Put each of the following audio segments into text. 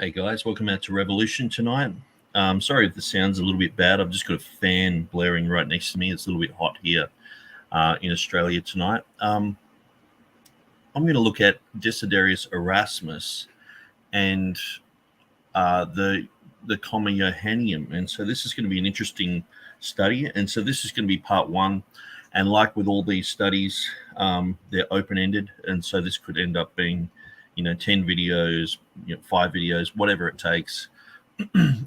Hey guys, welcome out to Revolution tonight. Sorry if the sound's a little bit bad. I've just got a fan blaring right next to me. It's a little bit hot here in Australia tonight. I'm going to look at Desiderius Erasmus and the Comma Johannine. And so this is going to be an interesting study. And so this is going to be part one. And like with all these studies, they're open-ended. And so this could end up being 10 videos, 5 videos, whatever it takes.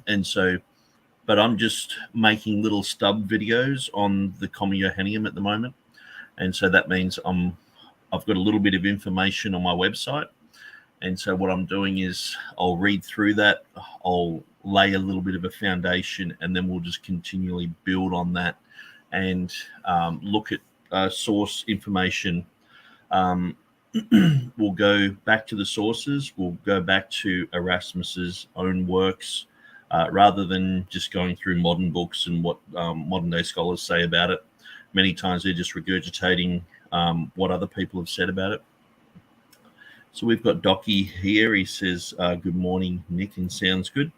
And so, but I'm just making little stub videos on the Comma Johannine at the moment. And so that means I've got a little bit of information on my website. And so what I'm doing is I'll read through that, I'll lay a little bit of a foundation, and then we'll just continually build on that and look at source information. We'll go back to the sources. We'll go back to Erasmus's own works, rather than just going through modern books and what modern day scholars say about it. Many times they're just regurgitating what other people have said about it. So we've got Docky here. He says, good morning, Nick, and sounds good.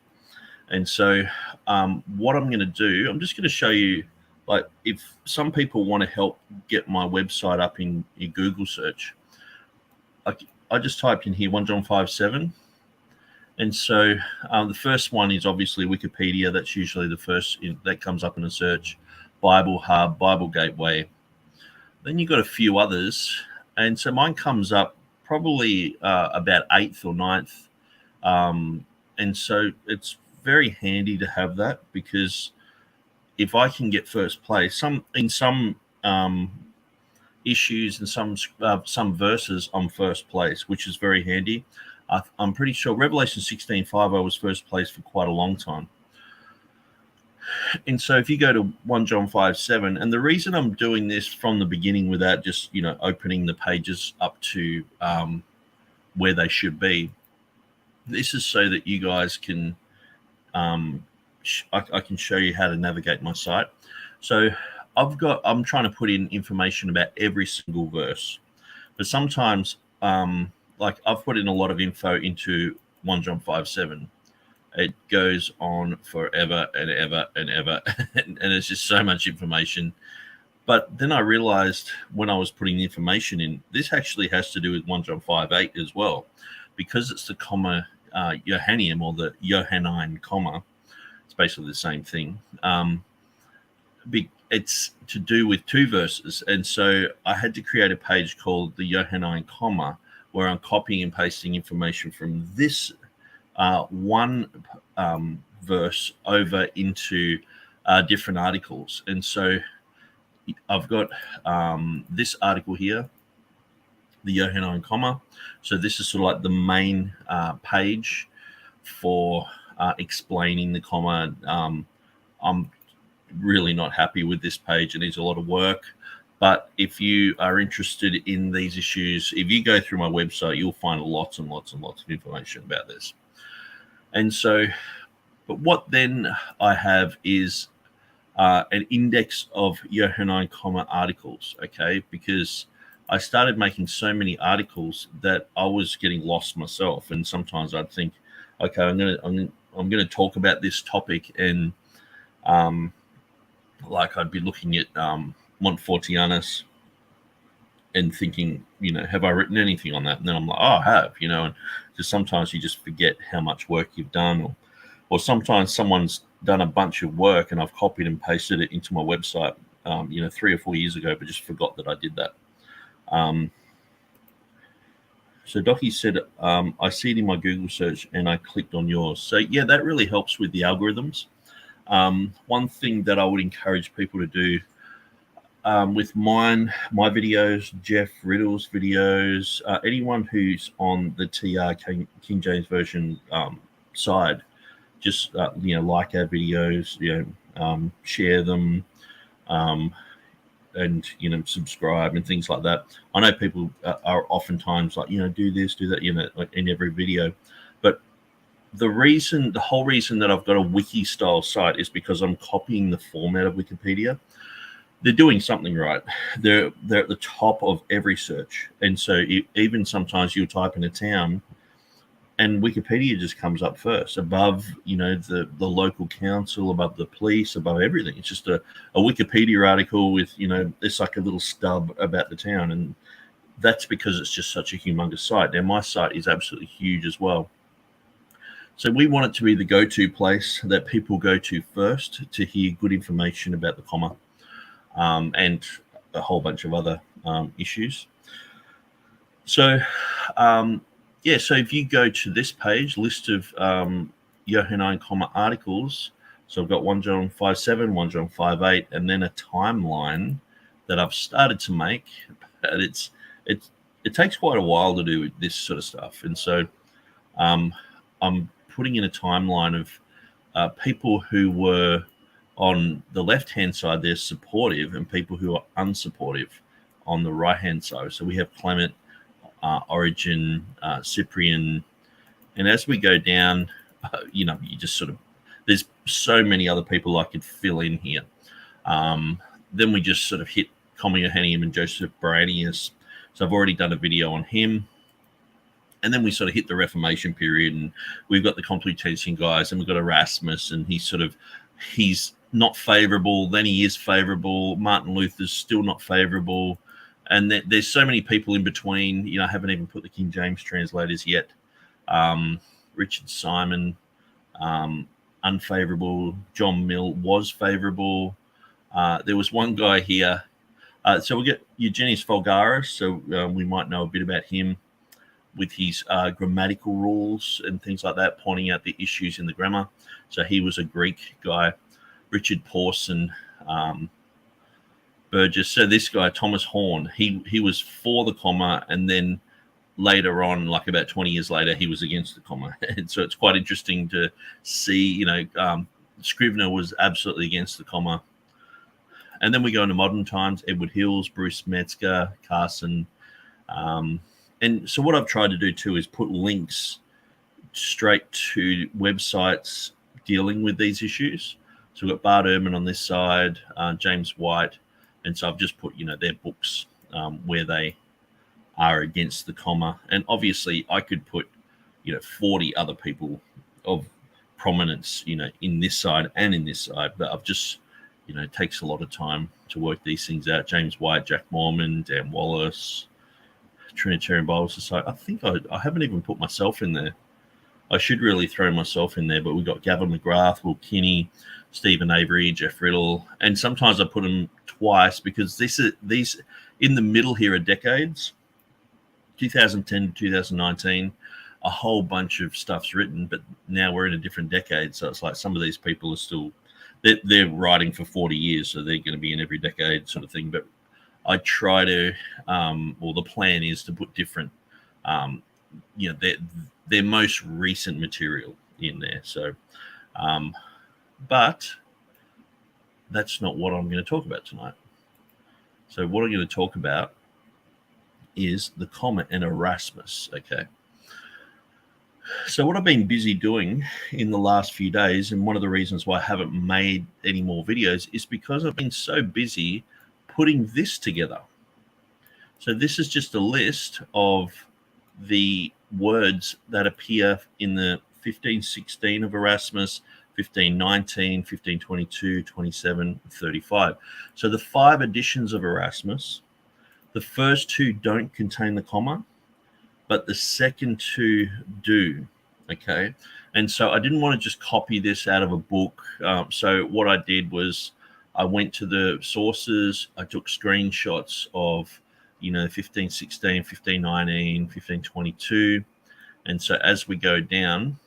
And so what I'm going to do, I'm just going to show you, like, if some people want to help get my website up in your Google search, I just typed in here 1 John 5:7. And so the first one is obviously Wikipedia. That's usually the first that comes up in a search. Bible Hub, Bible Gateway. Then you've got a few others. And so mine comes up probably about 8th or 9th. And so it's very handy to have that, because if I can get first place, in some issues and some verses on first place, which is very handy. I'm pretty sure Revelation 16:5 I was first place for quite a long time. And so if you go to 1 John 5:7, and the reason I'm doing this from the beginning without just opening the pages up to where they should be, this is so that you guys can I can show you how to navigate my site. So I'm trying to put in information about every single verse, but sometimes like I've put in a lot of info into 1 John 5:7. It goes on forever and ever and ever, and it's just so much information. But then I realized when I was putting the information in, this actually has to do with 1 John 5:8 as well, because it's the Comma Johannine, or the Johannine comma. It's basically the same thing. It's to do with 2 verses, and so I had to create a page called the Johannine comma, where I'm copying and pasting information from this one verse over into different articles. And so I've got this article here, the Johannine comma. So this is sort of like the main page for explaining the comma. I'm really not happy with this page. It needs a lot of work. But if you are interested in these issues, if you go through my website, you'll find lots and lots and lots of information about this. And so, but what then I have is an index of Johannine comma articles, okay? Because I started making so many articles that I was getting lost myself. And sometimes I'd think, okay, I'm gonna talk about this topic, and like I'd be looking at Montfortianus and thinking, have I written anything on that? And then I'm like, oh, I have, and just sometimes you just forget how much work you've done, or sometimes someone's done a bunch of work and I've copied and pasted it into my website, 3 or 4 years ago, but just forgot that I did that. So Docky said, I see it in my Google search and I clicked on yours. So yeah, that really helps with the algorithms. One thing that I would encourage people to do with my videos, Jeff Riddle's videos, anyone who's on the TR King James Version side, just like our videos, share them, and subscribe and things like that. I know people are oftentimes like, do this, do that, in every video, but the whole reason that I've got a wiki style site is because I'm copying the format of Wikipedia. They're doing something right. They're at the top of every search. And so even sometimes you'll type in a town and Wikipedia just comes up first, above, the local council, above the police, above everything. It's just a Wikipedia article with, it's like a little stub about the town, and that's because it's just such a humongous site. Now, my site is absolutely huge as well. So we want it to be the go-to place that people go to first to hear good information about the comma, and a whole bunch of other issues. So, so if you go to this page, list of Johannine comma articles, so I've got 1 John 5:7, 1 John 5:8, and then a timeline that I've started to make. But it takes quite a while to do this sort of stuff, and so I'm putting in a timeline of people who were on the left-hand side, they're supportive, and people who are unsupportive on the right-hand side. So we have Clement, Origin, Cyprian, and as we go down, you just sort of, there's so many other people I could fill in here. Then we just sort of hit Johannine and Joseph Baranius. So I've already done a video on him. And then we sort of hit the Reformation period, and we've got the Complutensian guys, and we've got Erasmus, and he's not favorable, then he is favorable. Martin Luther's still not favorable. And there's so many people in between. I haven't even put the King James translators yet. Richard Simon, unfavorable. John Mill was favorable. There was one guy here. So we get Eugenius Vulgaris. So we might know a bit about him, with his grammatical rules and things like that, pointing out the issues in the grammar. So he was a Greek guy. Richard Pawson, Burgess. So this guy, Thomas Horn, he was for the comma, and then later on, like about 20 years later, he was against the comma. And so it's quite interesting to see, Scrivener was absolutely against the comma. And then we go into modern times, Edward Hills, Bruce Metzger, Carson. And so what I've tried to do too is put links straight to websites dealing with these issues. So we've got Bart Ehrman on this side, James White. And so I've just put, their books where they are against the comma. And obviously I could put, 40 other people of prominence, in this side and in this side. But I've just, it takes a lot of time to work these things out. James White, Jack Mormon, Dan Wallace, Trinitarian Bible Society. I think I haven't even put myself in there. I should really throw myself in there, but we've got Gavin McGrath, Will Kinney, Stephen Avery, Jeff Riddle, and sometimes I put them twice because these in the middle here are decades, 2010 to 2019. A whole bunch of stuff's written, but now we're in a different decade, so it's like some of these people are still they're writing for 40 years, so they're going to be in every decade sort of thing. But I try to, the plan is to put different, their most recent material in there. So, but that's not what I'm going to talk about tonight. So what I'm going to talk about is the comma and Erasmus. Okay. So what I've been busy doing in the last few days, and one of the reasons why I haven't made any more videos, is because I've been so busy putting this together. So this is just a list of the words that appear in the 1516 of Erasmus, 1519, 1522, 27, 35. So the 5 editions of Erasmus, the first 2 don't contain the comma, but the second 2 do. Okay. And so I didn't want to just copy this out of a book. So what I did was I went to the sources. I took screenshots of, 1516, 1519, 1522. And so as we go down,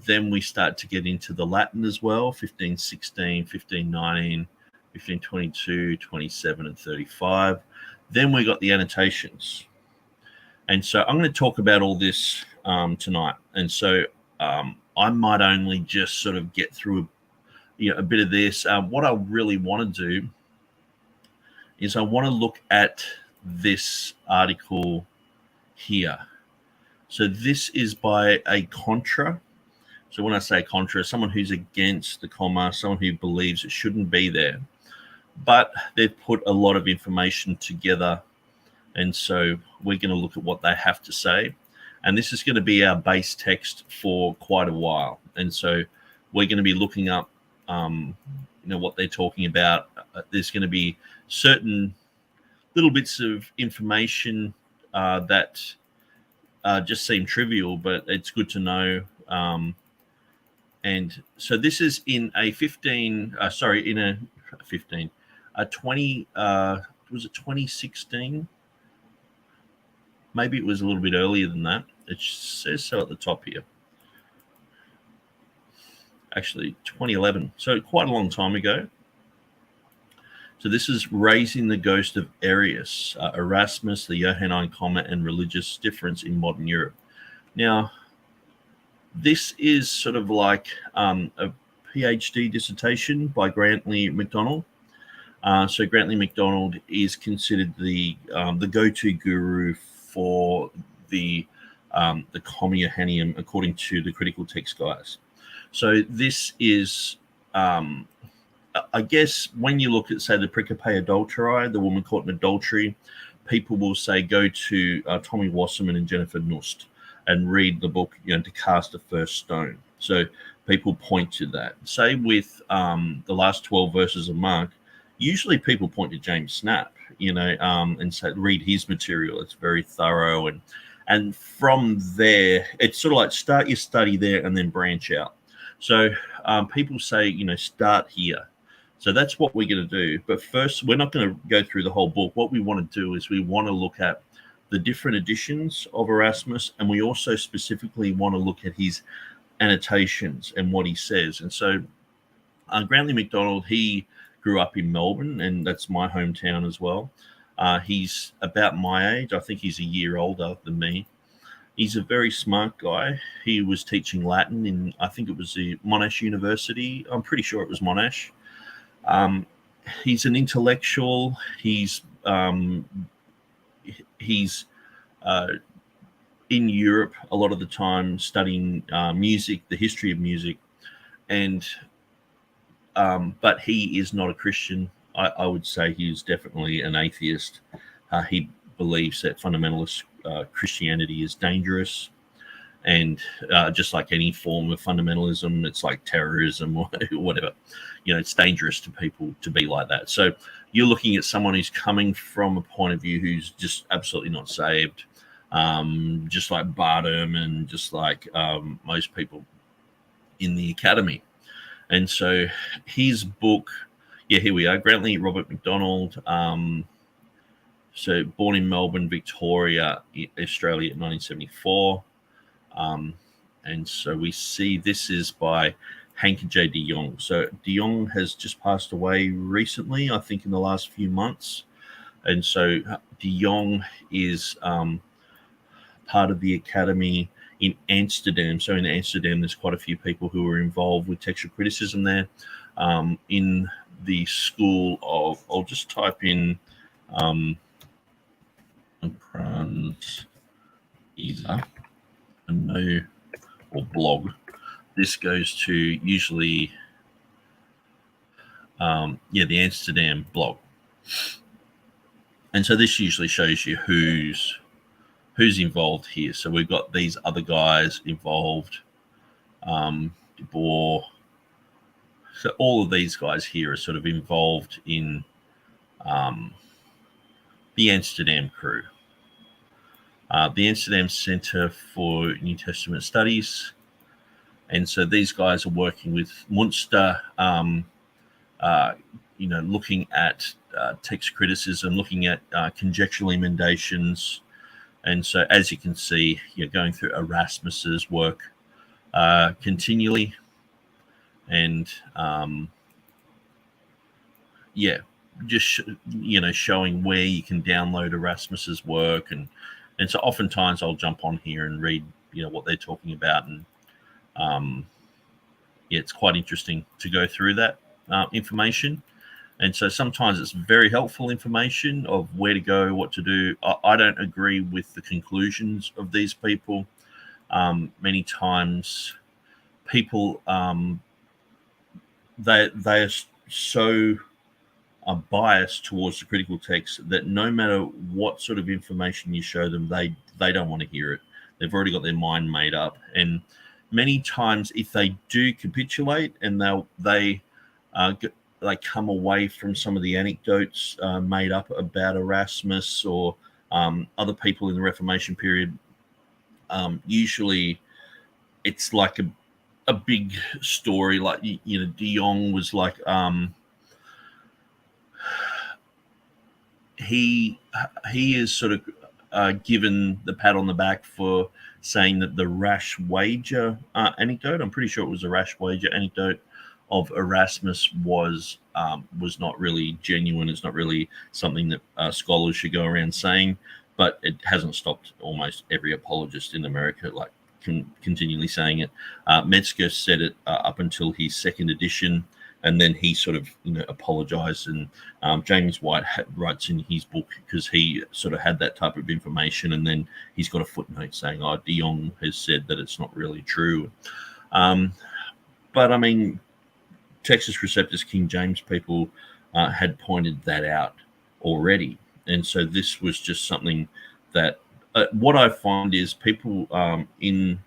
then we start to get into the Latin as well, 1516, 1519, 1522, 27, and 35. Then we got the annotations. And so I'm going to talk about all this tonight. And so I might only just sort of get through a bit of this. What I really want to do is I want to look at this article here. So this is by a contra. So when I say contra, someone who's against the comma, someone who believes it shouldn't be there. But they've put a lot of information together. And so we're going to look at what they have to say. And this is going to be our base text for quite a while. And so we're going to be looking up, what they're talking about. There's going to be certain little bits of information that just seem trivial, but it's good to know. And so this is in a 2016? Maybe it was a little bit earlier than that. It says so at the top here. Actually, 2011. So quite a long time ago. So this is Raising the Ghost of Arius, Erasmus, the Johannine Comma, and Religious Difference in Modern Europe. Now, this is sort of like a PhD dissertation by Grantley McDonald. So Grantley McDonald is considered the go-to guru for the Comma Johanneum, according to the critical text guys. So this is, I guess, when you look at, say, the Pericope Adulterae, the woman caught in adultery, people will say go to Tommy Wasserman and Jennifer Nust and read the book, To Cast the First Stone. So people point to that. Say with the last 12 verses of Mark, usually people point to James Snap, and say read his material. It's very thorough, and from there, it's sort of like start your study there and then branch out. So people say, start here. So that's what we're going to do. But first, we're not going to go through the whole book. What we want to do is we want to look at the different editions of Erasmus, and we also specifically want to look at his annotations and what he says. And so Grantley McDonald, he grew up in Melbourne, and that's my hometown as well. He's about my age. I think he's a year older than me. He's a very smart guy. He was teaching Latin in, I think it was the Monash University. I'm pretty sure it was Monash. He's an intellectual. He's in Europe a lot of the time studying music, the history of music, and but he is not a Christian. I would say he is definitely an atheist. He believes that fundamentalist Christianity is dangerous, and just like any form of fundamentalism, it's like terrorism or whatever. It's dangerous to people to be like that. So you're looking at someone who's coming from a point of view who's just absolutely not saved, just like Bart Ehrman, just like most people in the academy. And so his book, here we are, Grantley Robert McDonald. So born in Melbourne, Victoria, Australia in 1974. And so we see this is by Hank J. de Jong. So de Jong has just passed away recently, I think in the last few months. And so de Jong is part of the academy in Amsterdam. So in Amsterdam, there's quite a few people who are involved with textual criticism there. In the school of, I'll just type in either a no or blog. This goes to usually the Amsterdam blog. And so this usually shows you who's involved here. So we've got these other guys involved, De Boer. So all of these guys here are sort of involved in the Amsterdam crew. The Amsterdam Center for New Testament Studies. And so these guys are working with Munster, looking at text criticism, looking at conjectural emendations. And so, as you can see, you're going through Erasmus's work continually. And, showing where you can download Erasmus's work. And so oftentimes I'll jump on here and read, what they're talking about. And, it's quite interesting to go through that information. And so sometimes it's very helpful information of where to go, what to do. I don't agree with the conclusions of these people. Many times people, they are so biased towards the critical text that no matter what sort of information you show them, they don't want to hear it. They've already got their mind made up. And many times, if they do capitulate and they come away from some of the anecdotes made up about Erasmus or other people in the Reformation period, usually it's like a big story. Like, you know, De Jong was like, he is sort of given the pat on the back for saying that the rash wager anecdote, I'm pretty sure it was a rash wager anecdote of Erasmus, was not really genuine. It's not really something that scholars should go around saying, but it hasn't stopped almost every apologist in America like continually saying it. Metzger said it up until his second edition, and then he sort of, you know, apologized. And James White writes in his book, because he sort of had that type of information, and then he's got a footnote saying, "Oh, De Jong has said that it's not really true." But I mean, Textus Receptus, King James people had pointed that out already, and so this was just something that what I find is people in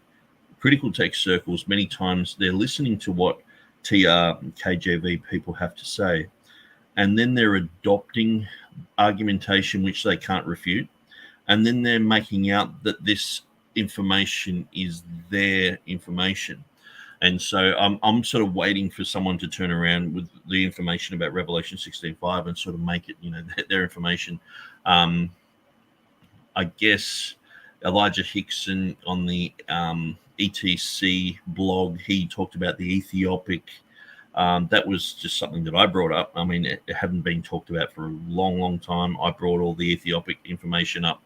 critical text circles, many times they're listening to what TR and KJV people have to say, and then they're adopting argumentation which they can't refute, and then they're making out that this information is their information. And so I'm sort of waiting for someone to turn around with the information about Revelation 16:5 and sort of make it, you know, their information. I guess Elijah Hixson on the ETC blog, he talked about the Ethiopic. That was just something that I brought up. I mean, it hadn't been talked about for a long, long time. I brought all the Ethiopic information up,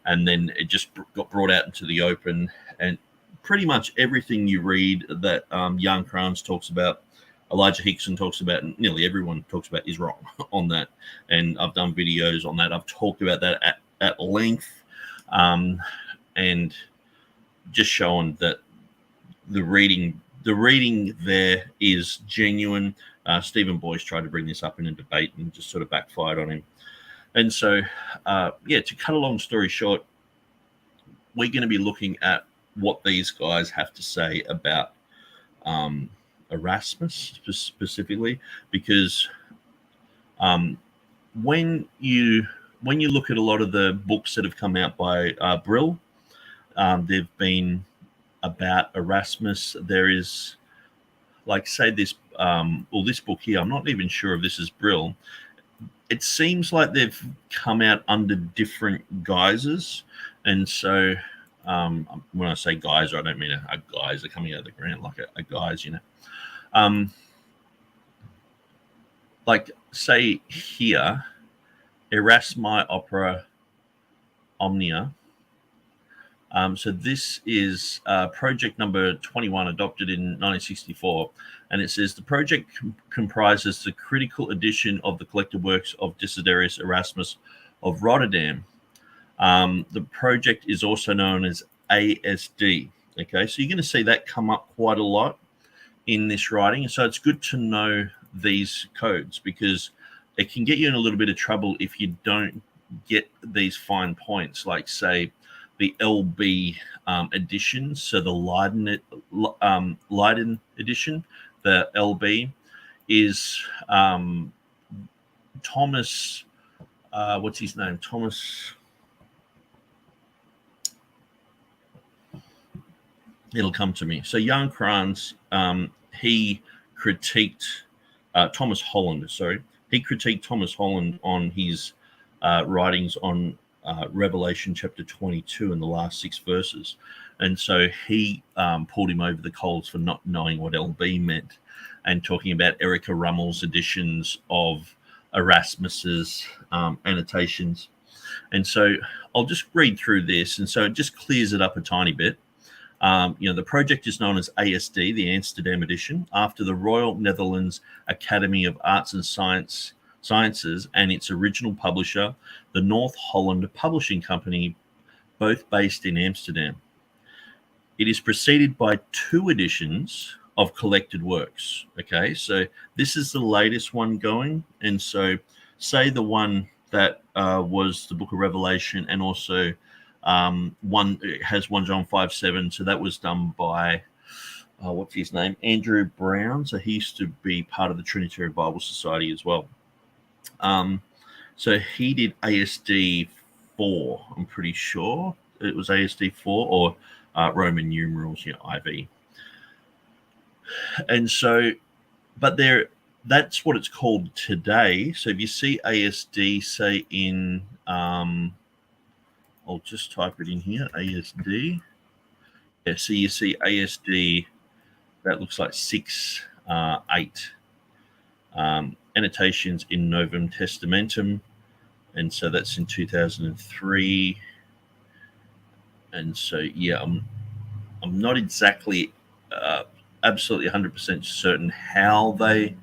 and then it just got brought out into the open. And pretty much everything you read that Jan Kranz talks about, Elijah Hixson talks about, and nearly everyone talks about, is wrong on that. And I've done videos on that. I've talked about that at length, and just showing that the reading there is genuine. Stephen Boyce tried to bring this up in a debate and just sort of backfired on him. And so, to cut a long story short, we're going to be looking at what these guys have to say about Erasmus specifically, because when you look at a lot of the books that have come out by Brill, they've been about Erasmus. There is, like, say this, this book here, I'm not even sure if this is Brill. It seems like they've come out under different guises. And so when I say geyser, I don't mean a geyser coming out of the ground, like a geyser, you know. Like, say here, Erasmi Opera Omnia. So this is project number 21, adopted in 1964. And it says the project comprises the critical edition of the collected works of Desiderius Erasmus of Rotterdam. The project is also known as ASD. Okay, so you're going to see that come up quite a lot in this writing. So it's good to know these codes, because it can get you in a little bit of trouble if you don't get these fine points, like, say, the LB edition. So the Leiden edition, the LB, is Thomas, what's his name? Thomas, it'll come to me. So Jan Kranz, he critiqued Thomas Holland, he critiqued Thomas Holland on his writings on Revelation chapter 22 and the last 6 verses. And so he pulled him over the coals for not knowing what LB meant, and talking about Erica Rummel's editions of Erasmus's annotations. And so I'll just read through this. And so it just clears it up a tiny bit. The project is known as ASD, the Amsterdam edition, after the Royal Netherlands Academy of Arts and Sciences and its original publisher, the North Holland Publishing Company, both based in Amsterdam. It is preceded by 2 editions of collected works. Okay, so this is the latest one going. And so, say the one that was the Book of Revelation, and also One it has 1 John 5:7. So that was done by what's his name, Andrew Brown. So he used to be part of the Trinitarian Bible Society as well. So he did ASD 4. I'm pretty sure it was ASD 4 or Roman numerals, IV. And so, but that's what it's called today. So if you see ASD, say in, I'll just type it in here, ASD. Yeah, so you see ASD, that looks like 6, 8. Annotations in Novum Testamentum. And so that's in 2003. And so, yeah, I'm not exactly absolutely 100% certain how they,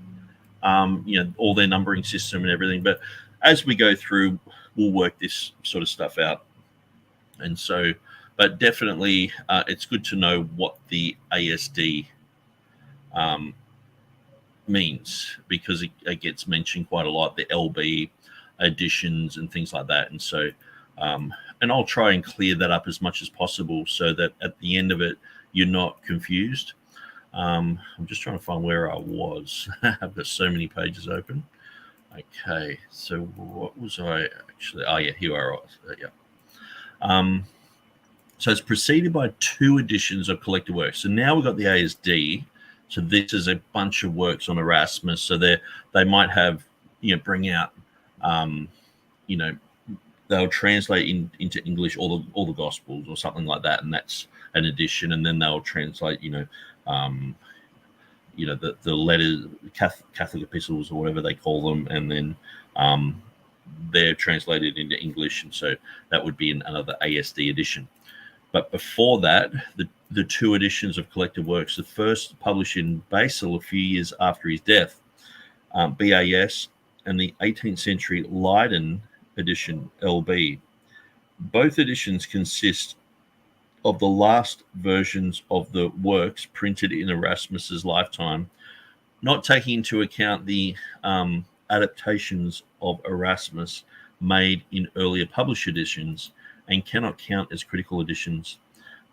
all their numbering system and everything. But as we go through, we'll work this sort of stuff out. And so, but definitely it's good to know what the ASD means, because it gets mentioned quite a lot, the LB editions and things like that. And so, and I'll try and clear that up as much as possible so that at the end of it, you're not confused. I'm just trying to find where I was. I've got so many pages open. Okay, so what was I actually? Oh, yeah, here I was. Yeah. So it's preceded by 2 editions of collected works. So now we've got the ASD. So this is a bunch of works on Erasmus. So they might have, bring out, they'll translate into English all the Gospels or something like that, and that's an edition. And then they'll translate, the letters, Catholic epistles or whatever they call them, and then they're translated into English, and so that would be another ASD edition. But before that, the 2 editions of collected works, the first published in Basel a few years after his death, BAS, and the 18th century Leiden edition, LB. Both editions consist of the last versions of the works printed in Erasmus's lifetime, not taking into account the adaptations of Erasmus made in earlier published editions, and cannot count as critical editions.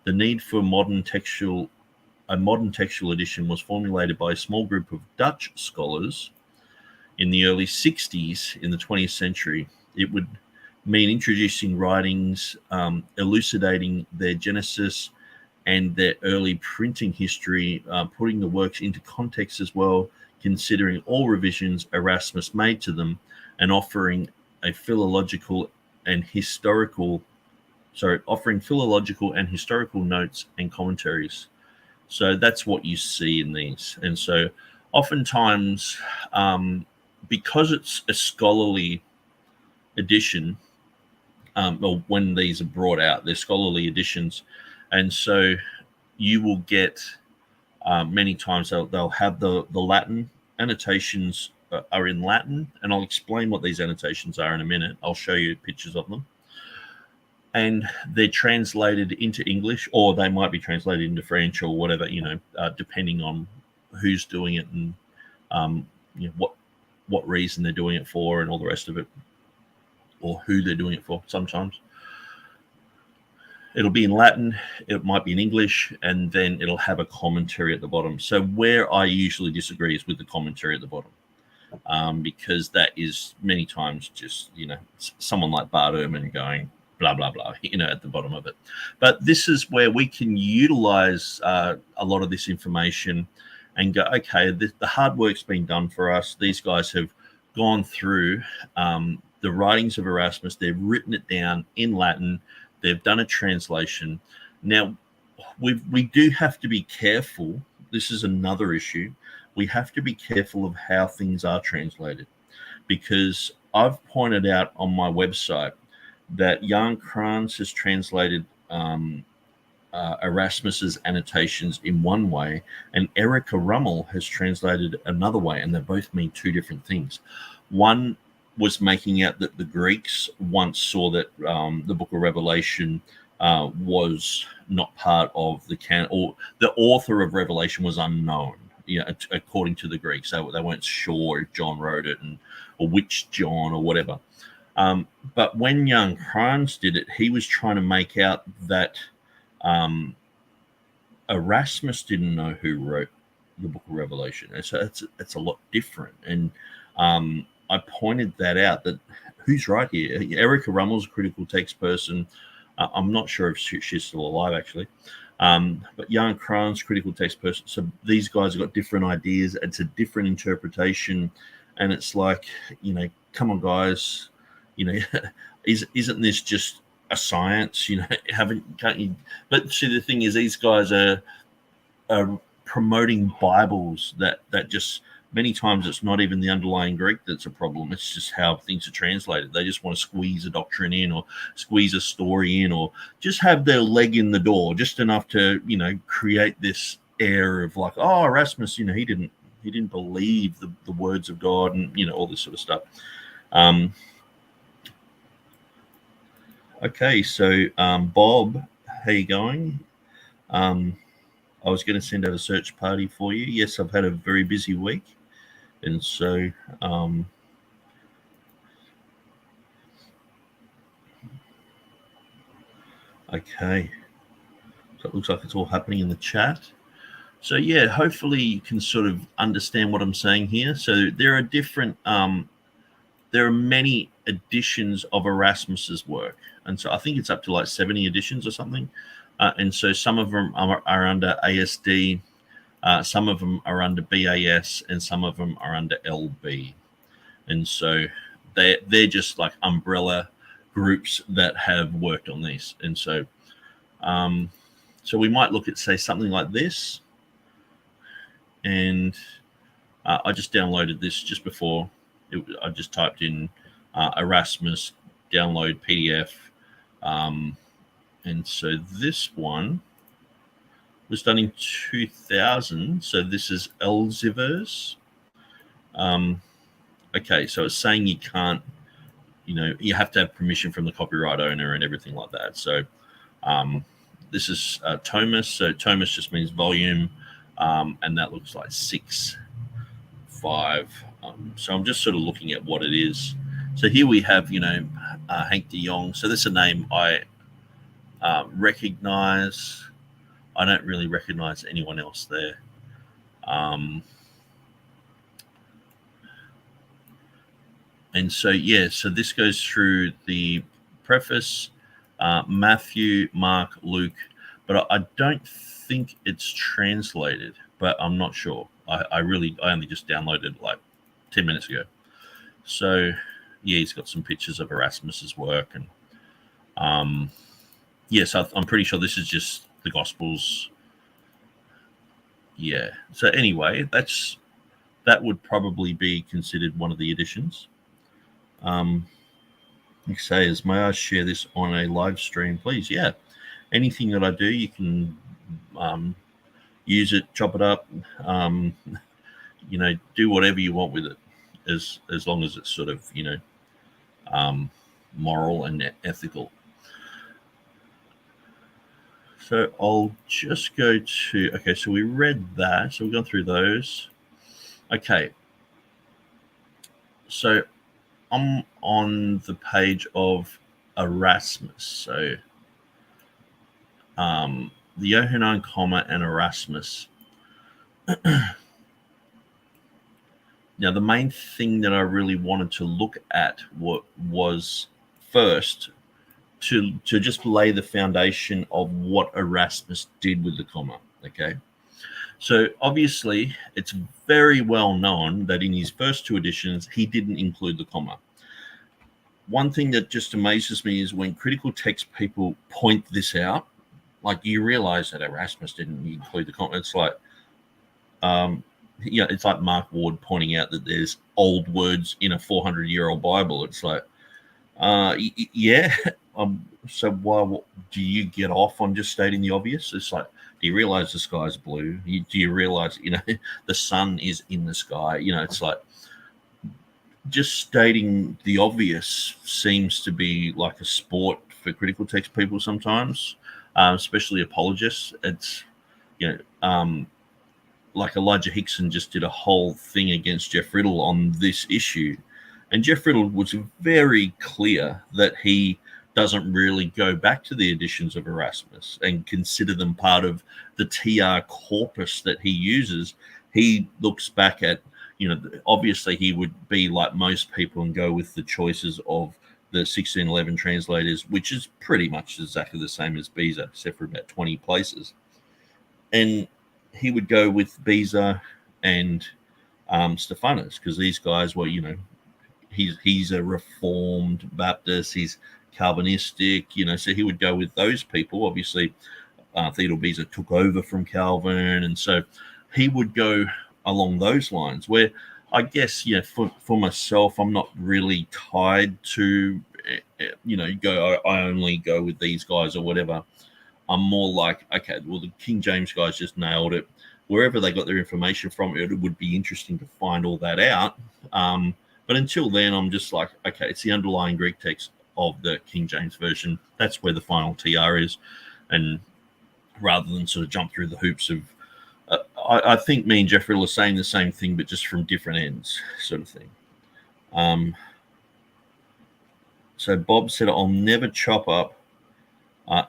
The need for a modern textual edition was formulated by a small group of Dutch scholars in the early 60s in the 20th century. It would mean introducing writings, elucidating their genesis and their early printing history, putting the works into context as well, considering all revisions Erasmus made to them, and offering philological and historical notes and commentaries. So that's what you see in these. And so oftentimes, because it's a scholarly edition, when these are brought out, they're scholarly editions. And so you will get many times they'll have the Latin annotations are in Latin, and I'll explain what these annotations are in a minute. I'll show you pictures of them. And they're translated into English, or they might be translated into French or whatever, depending on who's doing it and what reason they're doing it for and all the rest of it, or who they're doing it for. Sometimes it'll be in Latin, it might be in English, and then it'll have a commentary at the bottom. So where I usually disagree is with the commentary at the bottom, because that is many times just, someone like Bart Ehrman going, blah, blah, blah, at the bottom of it. But this is where we can utilize a lot of this information and go, okay, the hard work's been done for us. These guys have gone through the writings of Erasmus. They've written it down in Latin. They've done a translation. Now, we do have to be careful. This is another issue. We have to be careful of how things are translated, because I've pointed out on my website that Jan Kranz has translated Erasmus's annotations in one way, and Erika Rummel has translated another way, and they both mean 2 different things. One was making out that the Greeks once saw that the Book of Revelation was not part of the canon, or the author of Revelation was unknown, according to the Greeks. They weren't sure if John wrote it or which John or whatever. But when young Kranz did it, he was trying to make out that Erasmus didn't know who wrote the Book of Revelation. And so it's a lot different. And I pointed that out, that who's right here? Erica Rummel's a critical text person. I'm not sure if she's still alive, actually. But Jan Kranz, critical text person. So these guys have got different ideas. It's a different interpretation. And it's like, come on, guys, isn't this just a science? Can't you? But see, the thing is, these guys are promoting Bibles that just many times it's not even the underlying Greek that's a problem. It's just how things are translated. They just want to squeeze a doctrine in, or squeeze a story in, or just have their leg in the door, just enough to create this air of like, oh, Erasmus, he didn't believe the words of God, and all this sort of stuff. Okay, so Bob, how you going? I was going to send out a search party for you. Yes, I've had a very busy week, and so okay, so it looks like it's all happening in the chat. So yeah, hopefully you can sort of understand what I'm saying here. So there are different there are many editions of Erasmus's work, and so I think it's up to like 70 editions or something. And so some of them are under ASD, some of them are under BAS, and some of them are under LB. And so they're just like umbrella groups that have worked on these. And so so we might look at, say, something like this. And I just downloaded this just before. I just typed in Erasmus download PDF. And so this one was done in 2000. So this is Elseviers. Okay, so it's saying you can't, you have to have permission from the copyright owner and everything like that. So this is Thomas. So Thomas just means volume, and that looks like 6, 5. So I'm just sort of looking at what it is. So here we have, Hank de Jong. So this is a name I recognize. I don't really recognize anyone else there. And so, yeah, so this goes through the preface, Matthew, Mark, Luke, but I don't think it's translated, but I'm not sure. I only just downloaded it like 10 minutes ago. So, yeah, he's got some pictures of Erasmus's work, and yes, I'm pretty sure this is just the Gospels. Yeah. So anyway, that would probably be considered one of the editions. He says, may I share this on a live stream, please? Yeah. Anything that I do, you can use it, chop it up, do whatever you want with it, as long as it's sort of, moral and ethical. So I'll just go to, okay, so we read that. So we've gone through those. Okay. So I'm on the page of Erasmus. So the Johannine comma and Erasmus. Now, the main thing that I really wanted to look at was first to just lay the foundation of what Erasmus did with the comma, okay? So obviously, it's very well known that in his first 2 editions, he didn't include the comma. One thing that just amazes me is when critical text people point this out, like you realize that Erasmus didn't include the comma. It's like, it's like Mark Ward pointing out that there's old words in a 400-year-old Bible. It's like, yeah. So why do you get off on just stating the obvious? It's like, do you realize the sky's blue? Do you realize, the sun is in the sky? It's like just stating the obvious seems to be like a sport for critical text people sometimes, especially apologists. It's, like Elijah Hixson just did a whole thing against Jeff Riddle on this issue. And Jeff Riddle was very clear that he doesn't really go back to the editions of Erasmus and consider them part of the TR corpus that he uses. He looks back at, obviously he would be like most people and go with the choices of the 1611 translators, which is pretty much exactly the same as Beza, except for about 20 places. And he would go with Beza and Stephanus, because these guys were, he's a Reformed Baptist, he's Calvinistic, so he would go with those people. Obviously, Theodore Beza took over from Calvin, and so he would go along those lines, where I guess, for myself, I'm not really tied to, I only go with these guys or whatever. I'm more like, okay, well, the King James guys just nailed it. Wherever they got their information from, it would be interesting to find all that out. But until then, I'm just like, okay, it's the underlying Greek text of the King James Version. That's where the final TR is. And rather than sort of jump through the hoops of, I think me and Jeffrey are saying the same thing, but just from different ends, sort of thing. So Bob said, I'll never chop up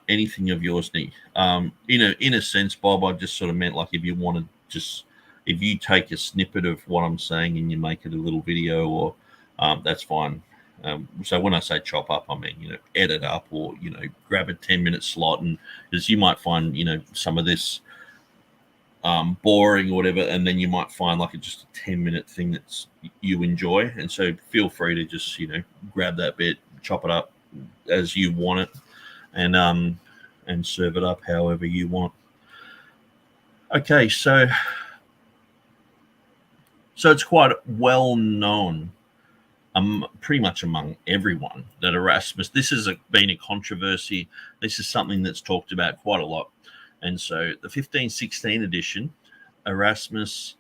anything of yours, Nick. In a sense, Bob, I just sort of meant like if you take a snippet of what I'm saying and you make it a little video, or that's fine. So when I say chop up, I mean, edit up, or, grab a 10-minute slot, and because you might find, some of this boring or whatever, and then you might find like just a 10-minute thing that's you enjoy. And so feel free to just, grab that bit, chop it up as you want it, and serve it up however you want. Okay, so it's quite well known, pretty much among everyone, that Erasmus, this has been a controversy. This is something that's talked about quite a lot. And so the 1516 edition, Erasmus,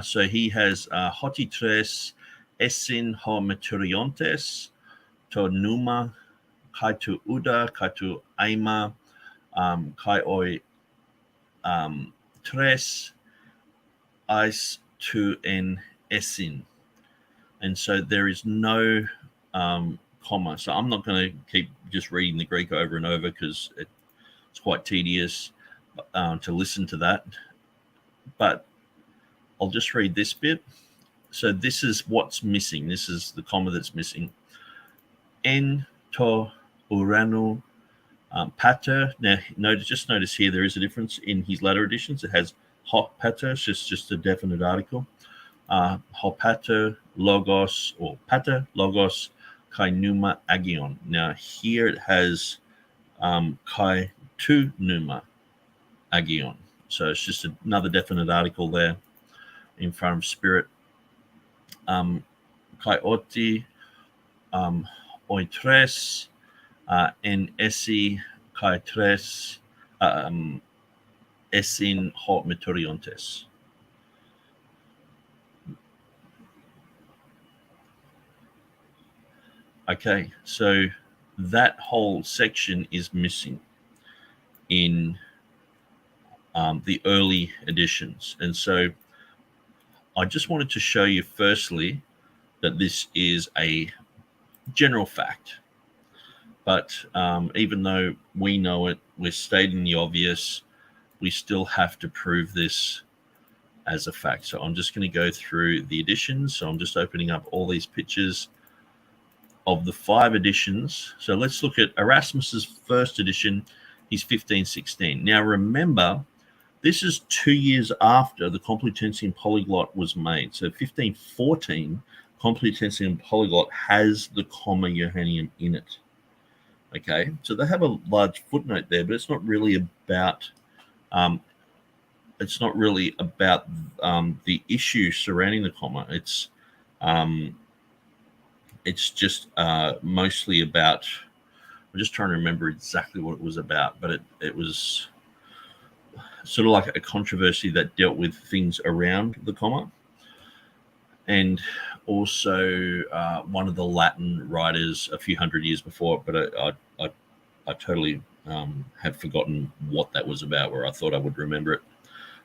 so he has hoti tres essin ho meturiontes to numa kai tu uda kai tu aima kai oi tres ais tu en essin. And so there is no comma. So I'm not going to keep just reading the Greek over and over, because it's quite tedious to listen to that. But I'll just read this bit. So this is what's missing. This is the comma that's missing. En to uranu pater. Now, notice here there is a difference in his latter editions. It has hot pater, it's just a definite article. Hopater logos, or pater logos kai numa agion. Now here it has kai tu numa agion. So it's just another definite article there in front of spirit. Kai oti oi tres en esi kai tres esin hot meturiontes. Okay, so that whole section is missing in the early editions. And so I just wanted to show you firstly that this is a general fact. But even though we know it, we're stating the obvious, we still have to prove this as a fact. So I'm just going to go through the editions. So I'm just opening up all these pictures of the 5 editions. So let's look at Erasmus's first edition, his 1516. Now remember, this is 2 years after the Complutensian Polyglot was made. So 1514, Complutensian Polyglot has the comma Johanneum in it. Okay, so they have a large footnote there, but it's not really about the issue surrounding the comma. It's just mostly about, I'm just trying to remember exactly what it was about, but it was sort of like a controversy that dealt with things around the comma. And also one of the Latin writers a few hundred years before, but I totally have forgotten what that was about, where I thought I would remember it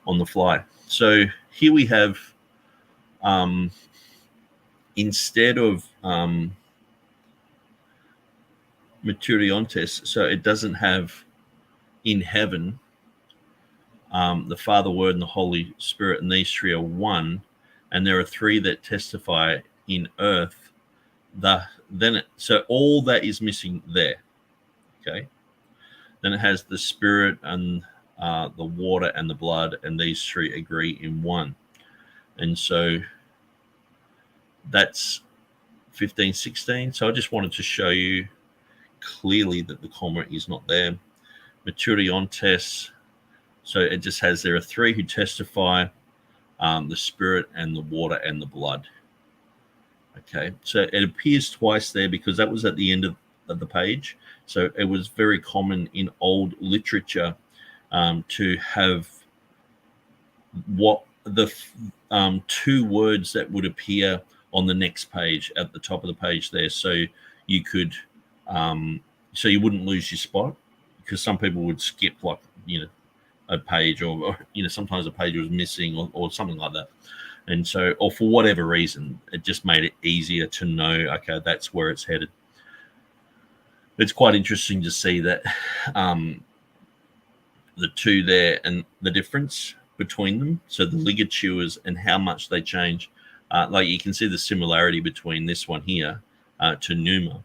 on the fly. So here we have instead of materiontes, so it doesn't have in heaven the Father, Word, and the Holy Spirit, and these three are one, and there are three that testify in earth. So all that is missing there. Okay. Then it has the Spirit and the water and the blood, and these three agree in one. And so that's 15:16. So I just wanted to show you clearly that the comma is not there. Materiontes. So it just has, there are three who testify, the Spirit and the water and the blood. Okay, so it appears twice there because that was at the end of the page. So it was very common in old literature to have what the two words that would appear on the next page at the top of the page there. So you could, so you wouldn't lose your spot, because some people would skip, like, a page, or sometimes a page was missing, or something like that. And so, or for whatever reason, it just made it easier to know, okay, that's where it's headed. It's quite interesting to see that the two there and the difference between them. So the ligatures and how much they change. Like you can see the similarity between this one here to pneuma.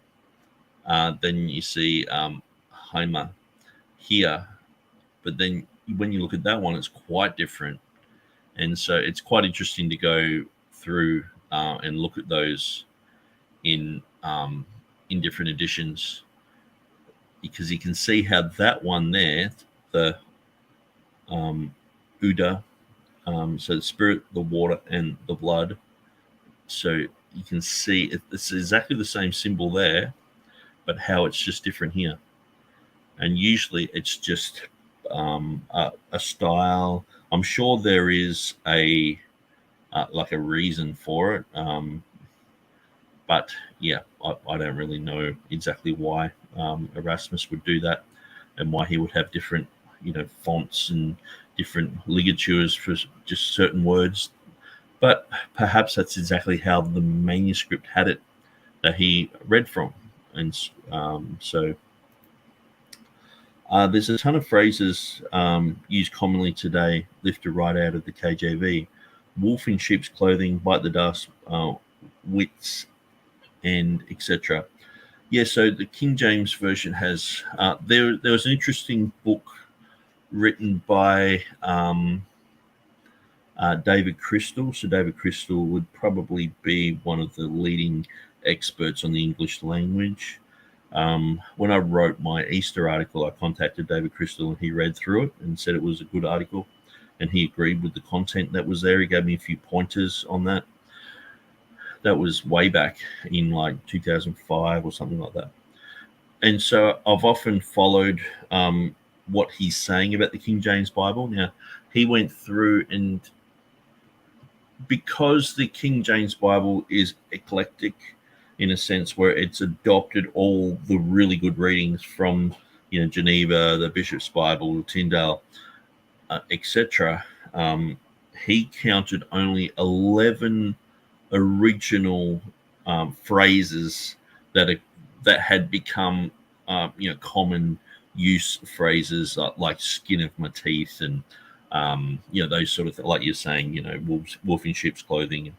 Then you see hyma here. But then when you look at that one, it's quite different. And so it's quite interesting to go through and look at those in different editions, because you can see how that one there, the Uda, so the Spirit, the water, and the blood. So you can see it's exactly the same symbol there, but how it's just different here. And usually it's just a style. I'm sure there is a like a reason for it, but yeah, I don't really know exactly why Erasmus would do that, and why he would have different fonts and different ligatures for just certain words. But perhaps that's exactly how the manuscript had it that he read from. And so there's a ton of phrases used commonly today, lifted right out of the KJV. Wolf in sheep's clothing, bite the dust, wits, and etc. Yeah, so the King James Version has, there was an interesting book written by David Crystal. So David Crystal would probably be one of the leading experts on the English language. When I wrote my Easter article, I contacted David Crystal, and he read through it and said it was a good article, and he agreed with the content that was there. He gave me a few pointers on that. That was way back in like 2005 or something like that. And so I've often followed what he's saying about the King James Bible. Now, he went through, and because the King James Bible is eclectic in a sense, where it's adopted all the really good readings from Geneva, the Bishop's Bible, Tyndale, etc. He counted only 11 original phrases that had become common use phrases, like skin of my teeth, and those sort of things, like you're saying, wolf in sheep's clothing.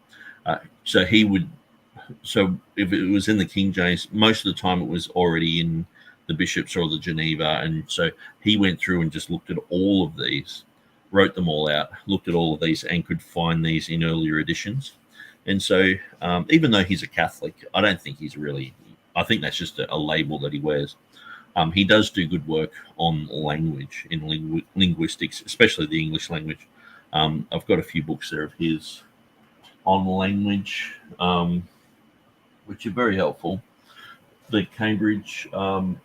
So he would. So if it was in the King James, most of the time it was already in the Bishops or the Geneva. And so he went through and just looked at all of these, wrote them all out, looked at all of these, and could find these in earlier editions. And so even though he's a Catholic, I don't think he's really, I think that's just a label that he wears. He does do good work on language, in linguistics, especially the English language. I've got a few books there of his on language, which are very helpful. The Cambridge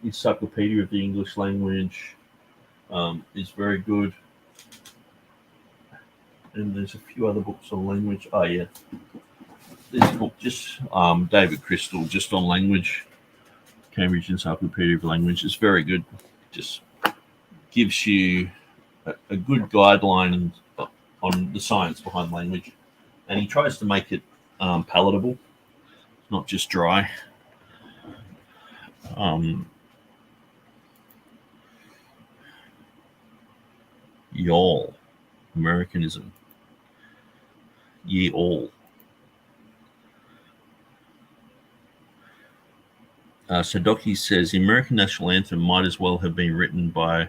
Encyclopedia of the English Language is very good. And there's a few other books on language. Oh, yeah. This book, just David Crystal, just on language. Cambridge Encyclopedia of Language is very good. Just gives you a good guideline on the science behind language. And he tries to make it palatable. not just dry. Y'all, Americanism. Ye all. So Docky says the American national anthem might as well have been written by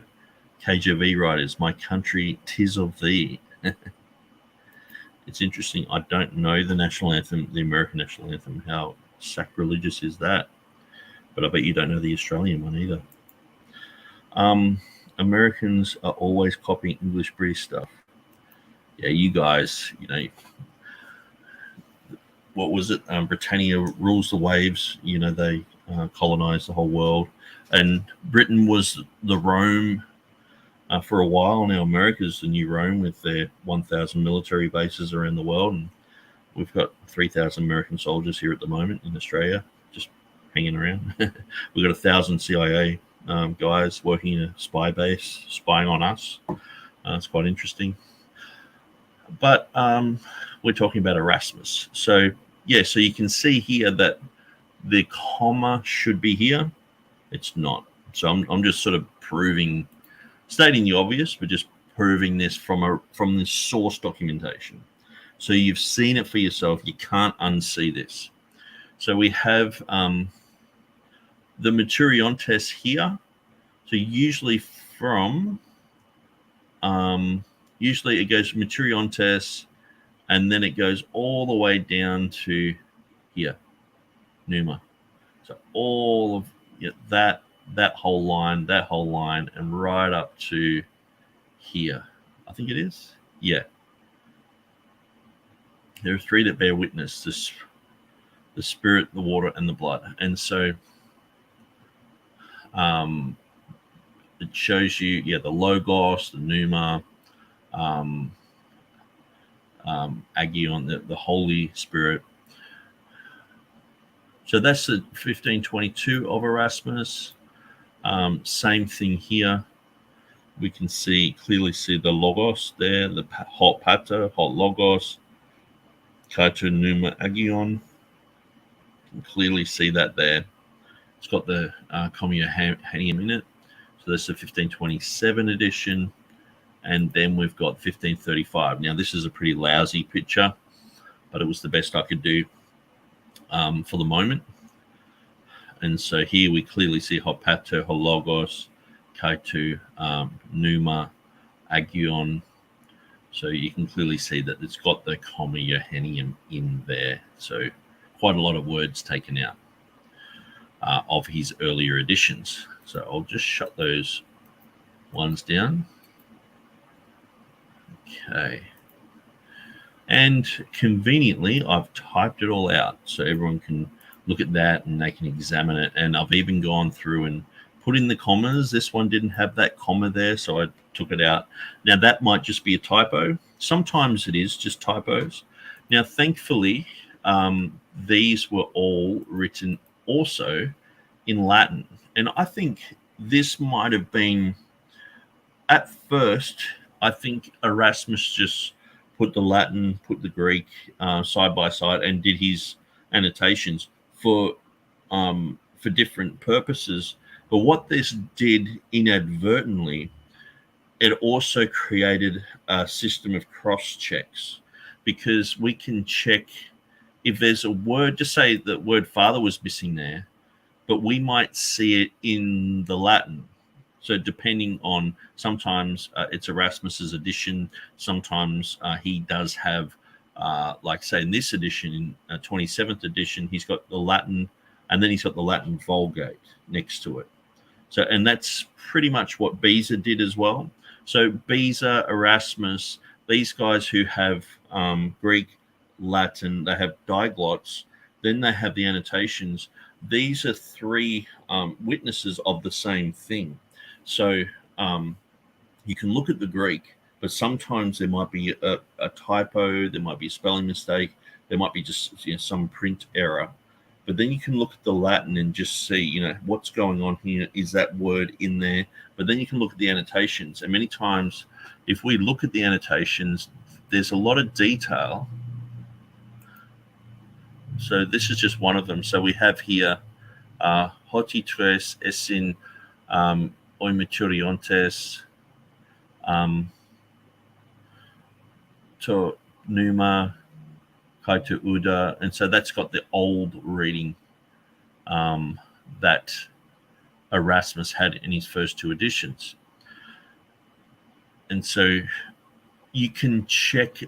KJV writers. My country, 'tis of thee. It's interesting. I don't know the national anthem, the American national anthem. How sacrilegious is that? But I bet you don't know the Australian one either. Americans are always copying English British stuff. Yeah, you guys, what was it? Britannia rules the waves. They colonized the whole world. And Britain was the Rome for a while. Now America's the new Rome with their 1,000 military bases around the world. And we've got 3,000 American soldiers here at the moment in Australia, just hanging around. We've got 1,000 CIA guys working in a spy base, spying on us. It's quite interesting. But we're talking about Erasmus. So you can see here that the comma should be here. It's not. So I'm just sort of stating the obvious, but just proving this from the source documentation. So you've seen it for yourself. You can't unsee this. So we have the Maturiantes here. So usually it goes Maturiantes, and then it goes all the way down to here, Numa. So all of that whole line, and right up to here. I think it is. Yeah. There are three that bear witness: the spirit, the water, and the blood. And so it shows you, the Logos, the Pneuma, Agion, the Holy Spirit. So that's the 1522 of Erasmus. Same thing here. We can clearly see the Logos there, the hot Pater, hot Logos, Kaito Pneuma Agion. You can clearly see that there. It's got the Communihanium in it. So that's the 1527 edition. And then we've got 1535. Now, this is a pretty lousy picture, but it was the best I could do for the moment. And so here we clearly see Hot Pater, Hologos, Kaito, Pneuma, Agion. So you can clearly see that it's got the Communihanium in there. So quite a lot of words taken out of his earlier editions. So I'll just shut those ones down. Okay. And conveniently, I've typed it all out so everyone can look at that and they can examine it. And I've even gone through and put in the commas. This one didn't have that comma there, so I took it out. Now, that might just be a typo. Sometimes it is just typos. Now, thankfully, these were all written also in Latin. And I think this might have been, at first, I think Erasmus just put the Latin, put the Greek side by side and did his annotations for different purposes. But what this did inadvertently, it also created a system of cross checks, because we can check if there's a word, just say the word father was missing there, but we might see it in the Latin. So depending on, sometimes it's Erasmus's edition, sometimes he does have, like say in this edition, in 27th edition, he's got the Latin, and then he's got the Latin Vulgate next to it. So, and that's pretty much what Beza did as well. So Beza, Erasmus, these guys who have Greek, Latin, they have diglots, then they have the annotations. These are three witnesses of the same thing. So you can look at the Greek, but sometimes there might be a typo, there might be a spelling mistake, there might be just some print error. But then you can look at the Latin and just see, what's going on here. Is that word in there? But then you can look at the annotations. And many times, if we look at the annotations, there's a lot of detail So this is just one of them. So we have here hoti tres esin oimaturiontes to numa kaito uda, and so that's got the old reading that Erasmus had in his first two editions. And so you can check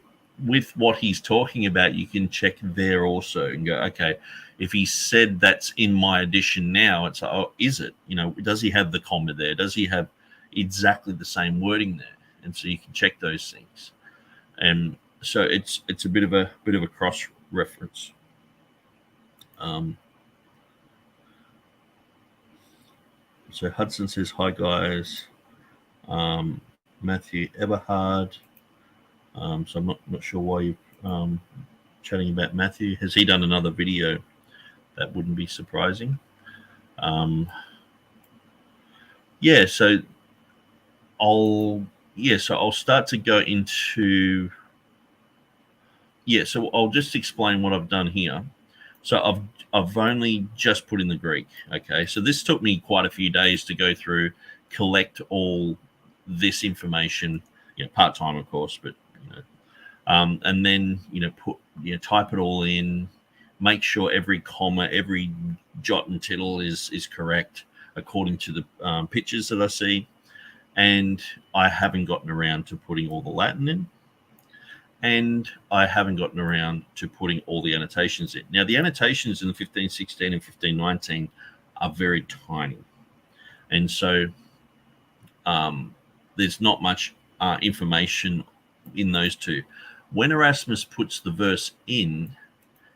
with what he's talking about, you can check there also and go, okay, if he said that's in my edition now, it's like, oh, is it? You know, does he have the comma there? Does he have exactly the same wording there? And so you can check those things. And so it's a bit of a cross reference. So Hudson says, hi guys. Matthew Everhard. So I'm not sure why you're chatting about Matthew. Has he done another video? That wouldn't be surprising. So I'll start to go into. So I'll just explain what I've done here. So I've only just put in the Greek. Okay, so this took me quite a few days to go through, collect all this information, part-time of course, but and then put type it all in, make sure every comma, every jot and tittle is correct according to the pictures that I see. And I haven't gotten around to putting all the Latin in, and I haven't gotten around to putting all the annotations in. Now the annotations in the 1516 and 1519 are very tiny, and so there's not much information in those two. When Erasmus puts the verse in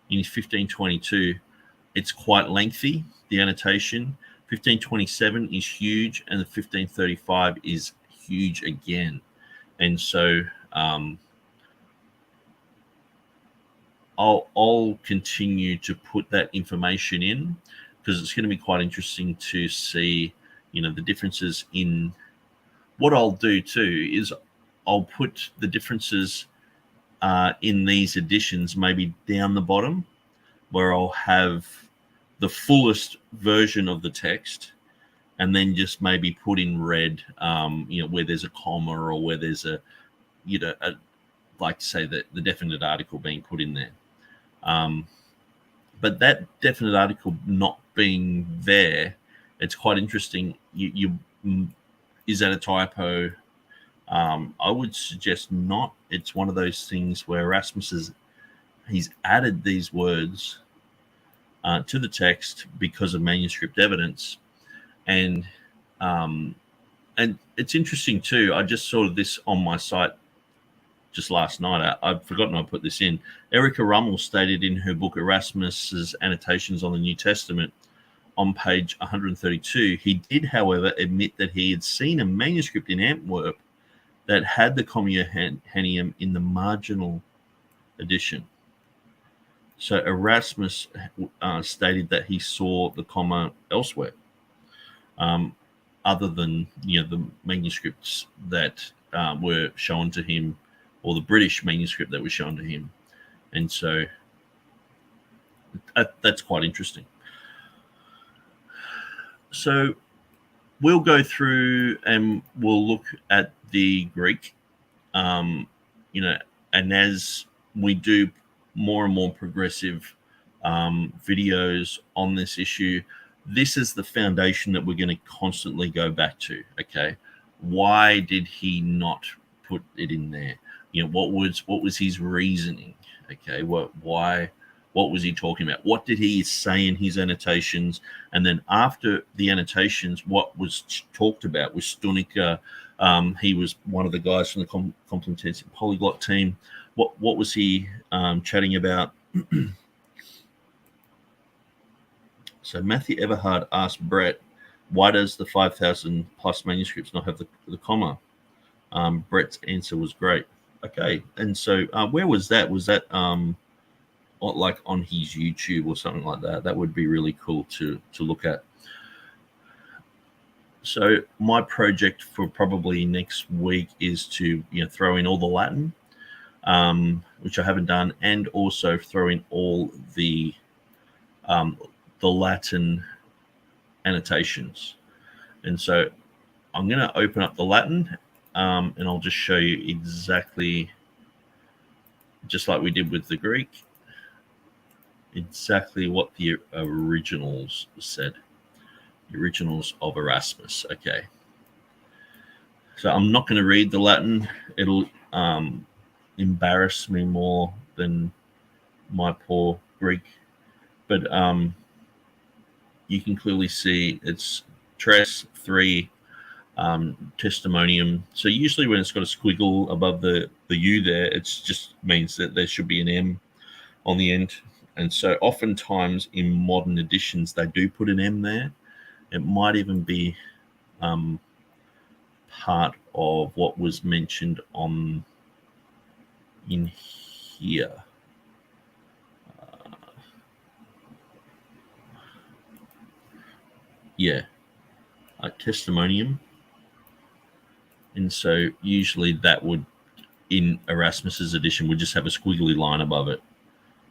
1522, it's quite lengthy, the annotation. 1527 is huge, and the 1535 is huge again. And so I'll continue to put that information in, because it's going to be quite interesting to see, the differences in. What I'll do too is I'll put the differences in these editions maybe down the bottom, where I'll have the fullest version of the text, and then just maybe put in red, where there's a comma or where there's like say that the definite article being put in there. But that definite article not being there, it's quite interesting. Is that a typo? I would suggest not. It's one of those things where Erasmus he's added these words to the text because of manuscript evidence, and it's interesting too. I just saw this on my site just last night. I've forgotten I put this in. Erica Rummel stated in her book Erasmus's Annotations on the New Testament on page 132, he did, however, admit that he had seen a manuscript in Antwerp that had the comma Johannine in the marginal edition. So Erasmus stated that he saw the comma elsewhere, other than the manuscripts that were shown to him, or the British manuscript that was shown to him, and so that's quite interesting. So we'll go through and we'll look at the Greek, and as we do more and more progressive videos on this issue, this is the foundation that we're going to constantly go back to. Okay, why did he not put it in there? What was his reasoning? Okay, what was he talking about? What did he say in his annotations? And then after the annotations, what was talked about was Stunica. He was one of the guys from the Complutensian Polyglot team. What was he chatting about? So Matthew Everhard asked Brett, why does the 5,000 plus manuscripts not have the comma? Brett's answer was great. Okay, and so where was that? Was that like on his YouTube or something like that? That would be really cool to look at. So my project for probably next week is to throw in all the Latin, which I haven't done, and also throw in all the the Latin annotations. And so I'm going to open up the Latin, and I'll just show you exactly, just like we did with the Greek, exactly what the originals said. The originals of Erasmus. Okay. So I'm not going to read the Latin. It'll embarrass me more than my poor Greek. But you can clearly see it's tres 3 testimonium. So usually when it's got a squiggle above the U there, it just means that there should be an M on the end. And so oftentimes in modern editions, they do put an M there. It might even be part of what was mentioned in here. Testimonium. And so usually that would, in Erasmus's edition, would just have a squiggly line above it.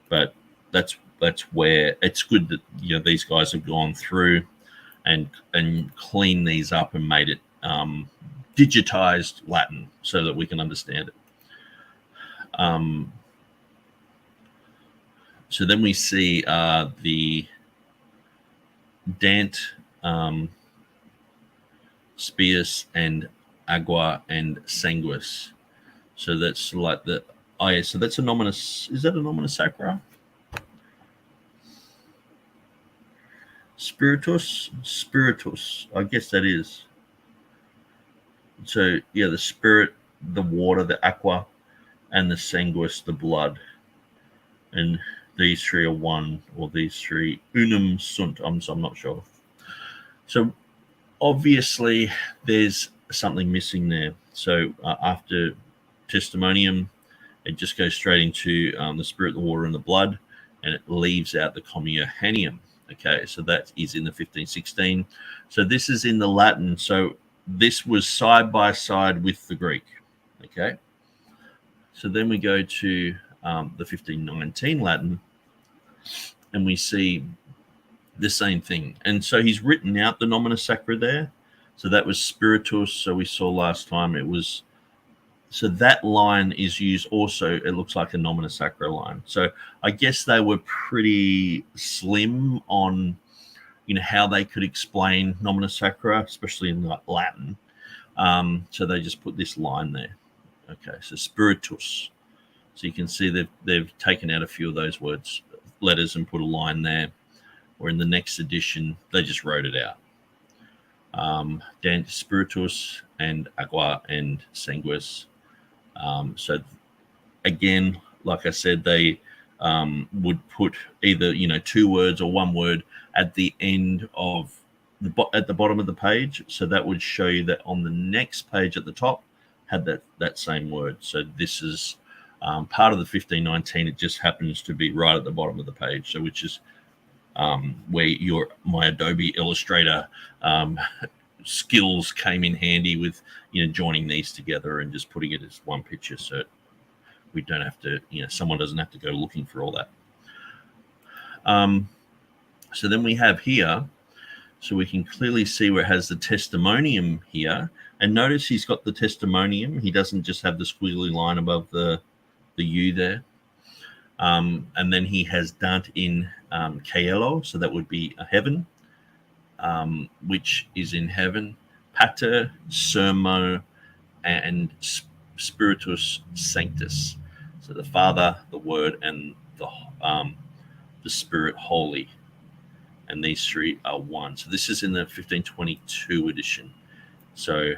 But that's where it's good that these guys have gone through and cleaned these up and made it digitized Latin so that we can understand it. So then we see the Dant, Spius, and Agua and Sanguis. So that's like so that's a nominus. Is that a nominus sacra? Spiritus. I guess that is. So yeah, the spirit, the water, the aqua, and the sanguis, the blood. And these three are one, or these three unum sunt. I'm not sure. So obviously there's something missing there. So after testimonium, it just goes straight into the spirit, the water, and the blood, and it leaves out the Johannine. Okay, so that is in the 1516. So this is in the Latin. So this was side by side with the Greek. Okay, so then we go to the 1519 Latin, and we see the same thing. And so he's written out the nominus sacra there. So that was spiritus. So we saw last time it was. So that line is used also, it looks like a nominus sacra line. So I guess they were pretty slim on, how they could explain nominus sacra, especially in Latin. So they just put this line there. Okay, so spiritus. So you can see they've taken out a few of those letters and put a line there. Or in the next edition, they just wrote it out. Dant Spiritus and Agua and Sanguis. So again, like I said, they would put either two words or one word at the end of at the bottom of the page. So that would show you that on the next page at the top had that same word. So this is part of the 1519. It just happens to be right at the bottom of the page. So which is where my Adobe Illustrator skills came in handy with joining these together and just putting it as one picture, so we don't have to someone doesn't have to go looking for all that. So then we have here, so we can clearly see where it has the testimonium here, and notice he's got the testimonium. He doesn't just have the squiggly line above the U there. And then he has Dant in Caelo, so that would be a heaven, which is in heaven, Pater, Sermo, and Spiritus Sanctus. So the Father, the Word, and the Spirit Holy. And these three are one. So this is in the 1522 edition. So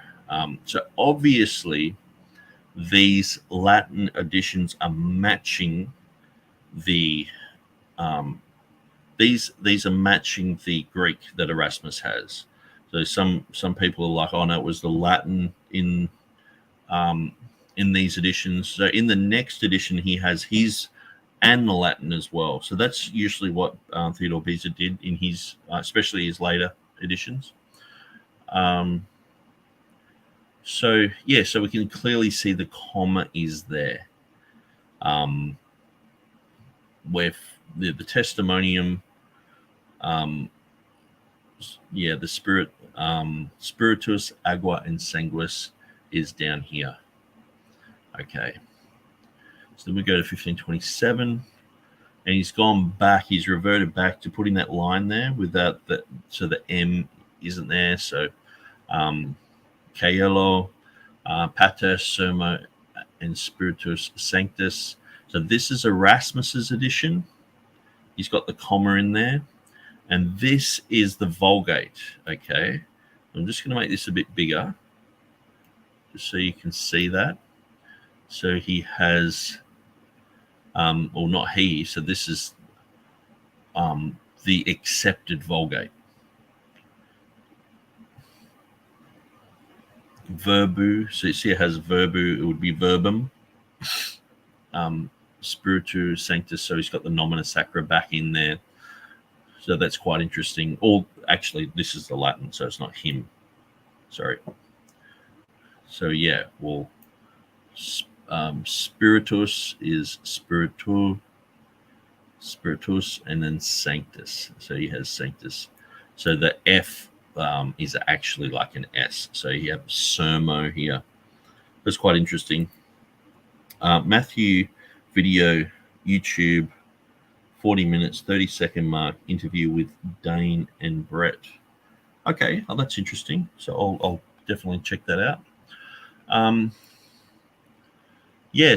obviously these Latin editions are matching the these are matching the Greek that Erasmus has. So some people are like, oh no, it was the Latin in these editions. So in the next edition, he has his and the Latin as well. So that's usually what Theodore Beza did in his, especially his later editions. So we can clearly see the comma is there. Where the testimonium the spirit, spiritus, agua, and sanguis is down here. Okay. So then we go to 1527, and he's gone back. He's reverted back to putting that line there without that, so the M isn't there. So, Caelo, Pater, Sermo, and Spiritus Sanctus. So this is Erasmus's edition. He's got the comma in there. And this is the Vulgate, okay? I'm just going to make this a bit bigger just so you can see that. So he has, or not he, so this is the accepted Vulgate. Verbu, so you see it has verbu, it would be verbum. Spiritu Sanctus, so he's got the nomina sacra back in there. So that's quite interesting. Or actually, this is the Latin, so it's not him. Sorry. So yeah, well, spiritus is spiritus, and then sanctus. So he has sanctus. So the F is actually like an S. So you have sermo here. That's quite interesting. Matthew video, YouTube, 40 minutes, 30-second mark, interview with Dane and Brett. Okay, oh, that's interesting. So I'll definitely check that out.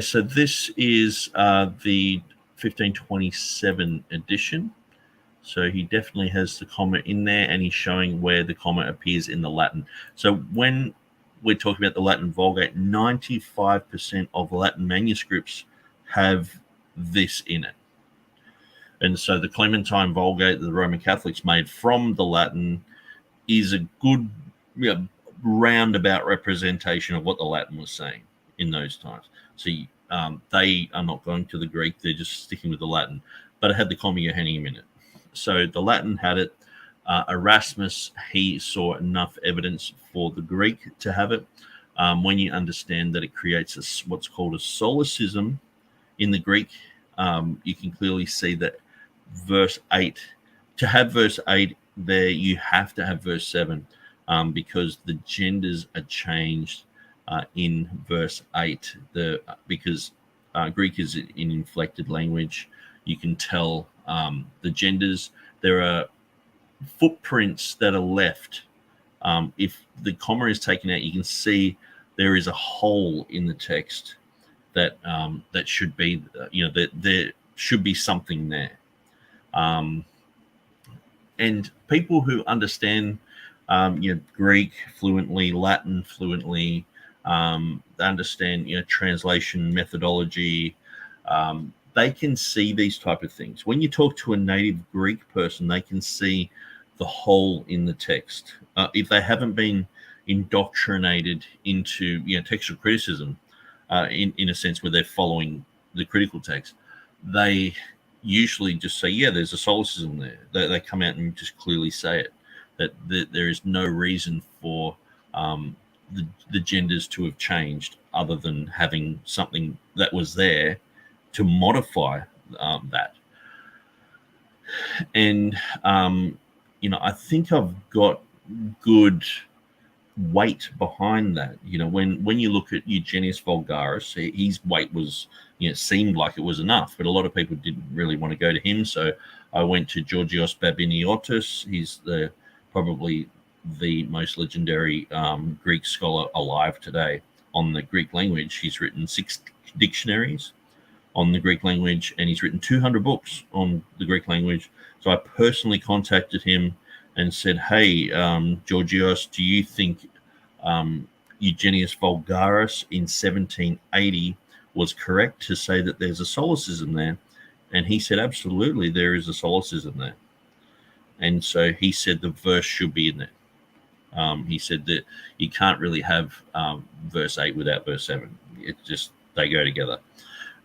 So this is the 1527 edition. So he definitely has the comma in there, and he's showing where the comma appears in the Latin. So when we're talking about the Latin Vulgate, 95% of Latin manuscripts have this in it. And so the Clementine Vulgate that the Roman Catholics made from the Latin is a good roundabout representation of what the Latin was saying in those times. So they are not going to the Greek, they're just sticking with the Latin. But it had the comma Johannine in it. So the Latin had it. Erasmus, he saw enough evidence for the Greek to have it. When you understand that it creates what's called a solecism in the Greek, you can clearly see that verse 8, to have verse 8 there, you have to have verse 7, because the genders are changed in verse 8. Because Greek is an inflected language, you can tell the genders. There are footprints that are left. If the comma is taken out, you can see there is a hole in the text that should be, that there should be something there. And people who understand, Greek fluently, Latin fluently, they understand, translation methodology. They can see these type of things. When you talk to a native Greek person, they can see the hole in the text. If they haven't been indoctrinated into, textual criticism, in a sense where they're following the critical text, they usually just say, yeah, there's a solecism there. They come out and just clearly say it, that there is no reason for the genders to have changed other than having something that was there to modify that. And, I think I've got good weight behind that. When you look at Eugenius Vulgaris, his weight was, seemed like it was enough, but a lot of people didn't really want to go to him. So I went to Georgios Babiniotis. He's probably the most legendary Greek scholar alive today on the Greek language. He's written 6 dictionaries on the Greek language, and he's written 200 books on the Greek language. So I personally contacted him and said, hey, Georgios, do you think Eugenius Vulgaris in 1780 was correct to say that there's a solecism there? And he said, absolutely, there is a solecism there. And so he said the verse should be in there. He said that you can't really have verse 8 without verse 7. It just, they go together.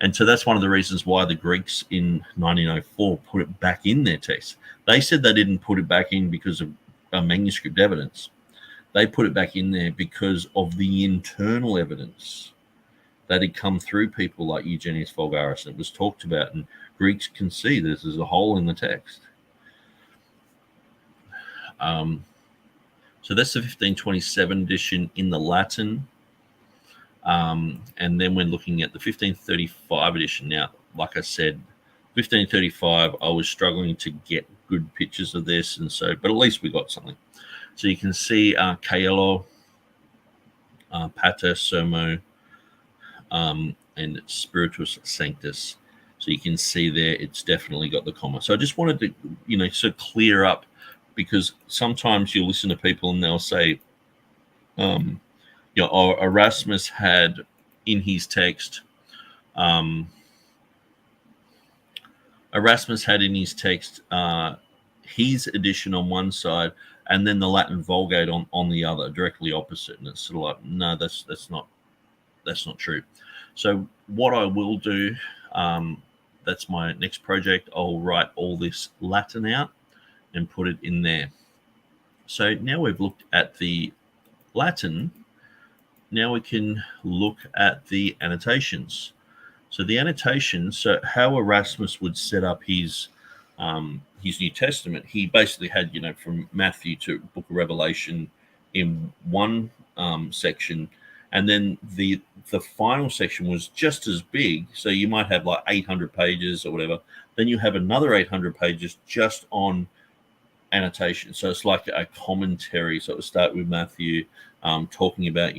And so that's one of the reasons why the Greeks in 1904 put it back in their text. They said they didn't put it back in because of manuscript evidence. They put it back in there because of the internal evidence that had come through people like Eugenius Vulgaris. It was talked about, and Greeks can see there's a hole in the text. So that's the 1527 edition in the Latin. And then we're looking at the 1535 edition. Now, like I said, 1535, I was struggling to get good pictures of this, and so, but at least we got something. So you can see Caello, Pater Sermo, and Spiritus Sanctus. So you can see there, it's definitely got the comma. So I just wanted to, sort of clear up, because sometimes you listen to people and they'll say, Erasmus had in his text, his edition on one side, and then the Latin Vulgate on the other, directly opposite. And it's sort of like, no, that's not true. So what I will do, that's my next project. I'll write all this Latin out and put it in there. So now we've looked at the Latin. Now we can look at the annotations. So the annotations, so how Erasmus would set up his New Testament, he basically had, from Matthew to Book of Revelation in one section, and then the final section was just as big. So you might have like 800 pages or whatever. Then you have another 800 pages just on annotation. So it's like a commentary. So it would start with Matthew talking about,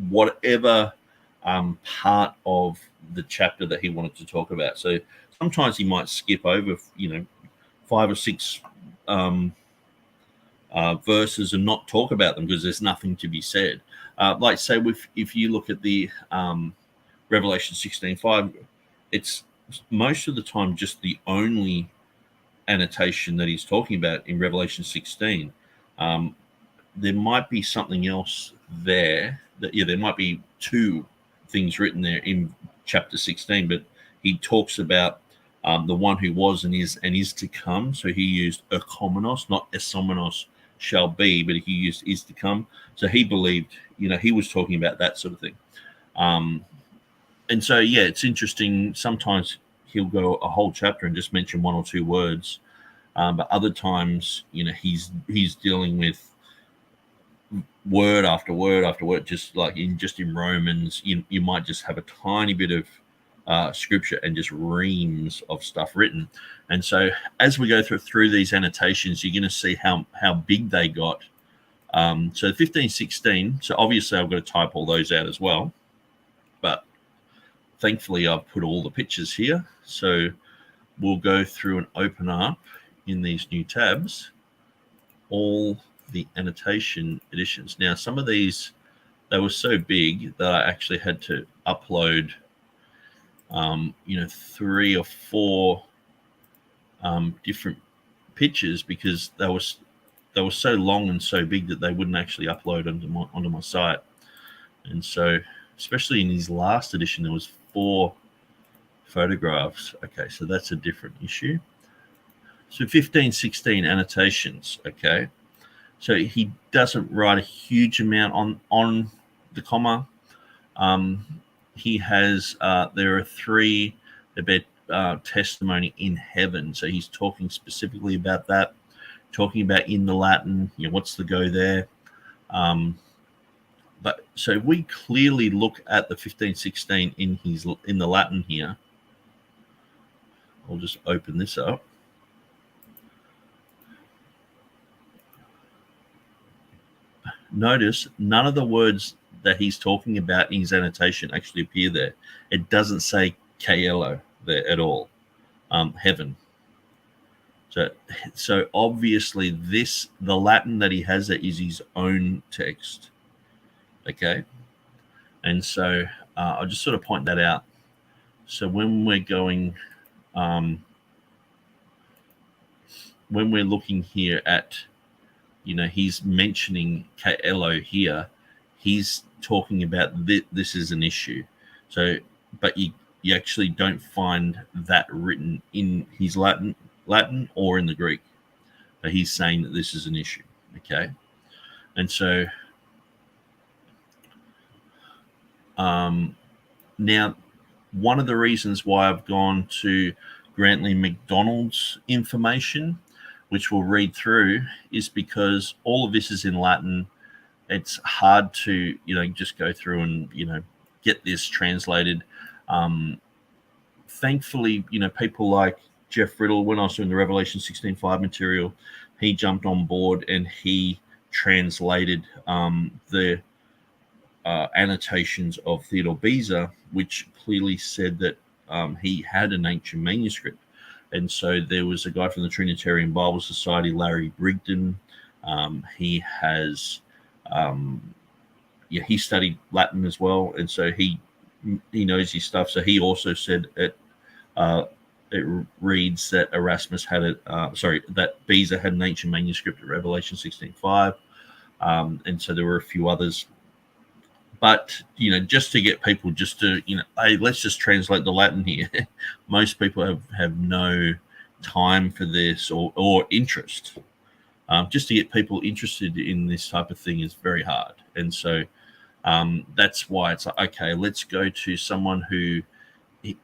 whatever part of the chapter that he wanted to talk about. So sometimes he might skip over, 5 or 6 verses and not talk about them because there's nothing to be said. Like say, if you look at the Revelation 16:5, it's most of the time just the only annotation that he's talking about in Revelation 16. There might be something else there. There might be 2 things written there in chapter 16, but he talks about the one who was and is to come. So he used ekomenos, not esomenos shall be, but he used is to come. So he believed, he was talking about that sort of thing. And so, it's interesting. Sometimes he'll go a whole chapter and just mention 1 or 2 words. But other times, he's dealing with word after word after word, just like in Romans, you might just have a tiny bit of scripture and just reams of stuff written. And so as we go through these annotations, you're going to see how big they got. So 1516, so obviously I've got to type all those out as well, but thankfully I've put all the pictures here. So we'll go through and open up in these new tabs all the annotation editions. Now, some of these, they were so big that I actually had to upload 3 or 4 different pictures, because they were so long and so big that they wouldn't actually upload onto my site. And so, especially in his last edition, there was 4 photographs. Okay, so that's a different issue. So 1516 annotations. Okay, so he doesn't write a huge amount on the comma. He has there are 3 about testimony in heaven. So he's talking specifically about that, talking about in the Latin, what's the go there. But so if we clearly look at the 1516 in the Latin here, I'll just open this up. Notice none of the words that he's talking about in his annotation actually appear there. It doesn't say Caello there at all. Heaven. So obviously the Latin that he has there is his own text. Okay. And so I'll just sort of point that out. So when we're going, when we're looking here at, he's mentioning Caello here, he's talking about this is an issue. So, but you actually don't find that written in his Latin or in the Greek. But he's saying that this is an issue. Okay. And so now, one of the reasons why I've gone to Grantley MacDonald's information, which we'll read through, is because all of this is in Latin. It's hard to, just go through and, get this translated. Thankfully, people like Jeff Riddle, when I was doing the Revelation 16:5 material, he jumped on board and he translated the annotations of Theodore Beza, which clearly said that he had an ancient manuscript. And so there was a guy from the Trinitarian Bible Society, Larry Brigden. He has, he studied Latin as well, and so he knows his stuff. So he also said it reads that Erasmus had that Beza had an ancient manuscript of Revelation 16:5, and so there were a few others. But, just to get people hey, let's just translate the Latin here. Most people have no time for this or interest. Just to get people interested in this type of thing is very hard. And so that's why it's like, okay, let's go to someone who,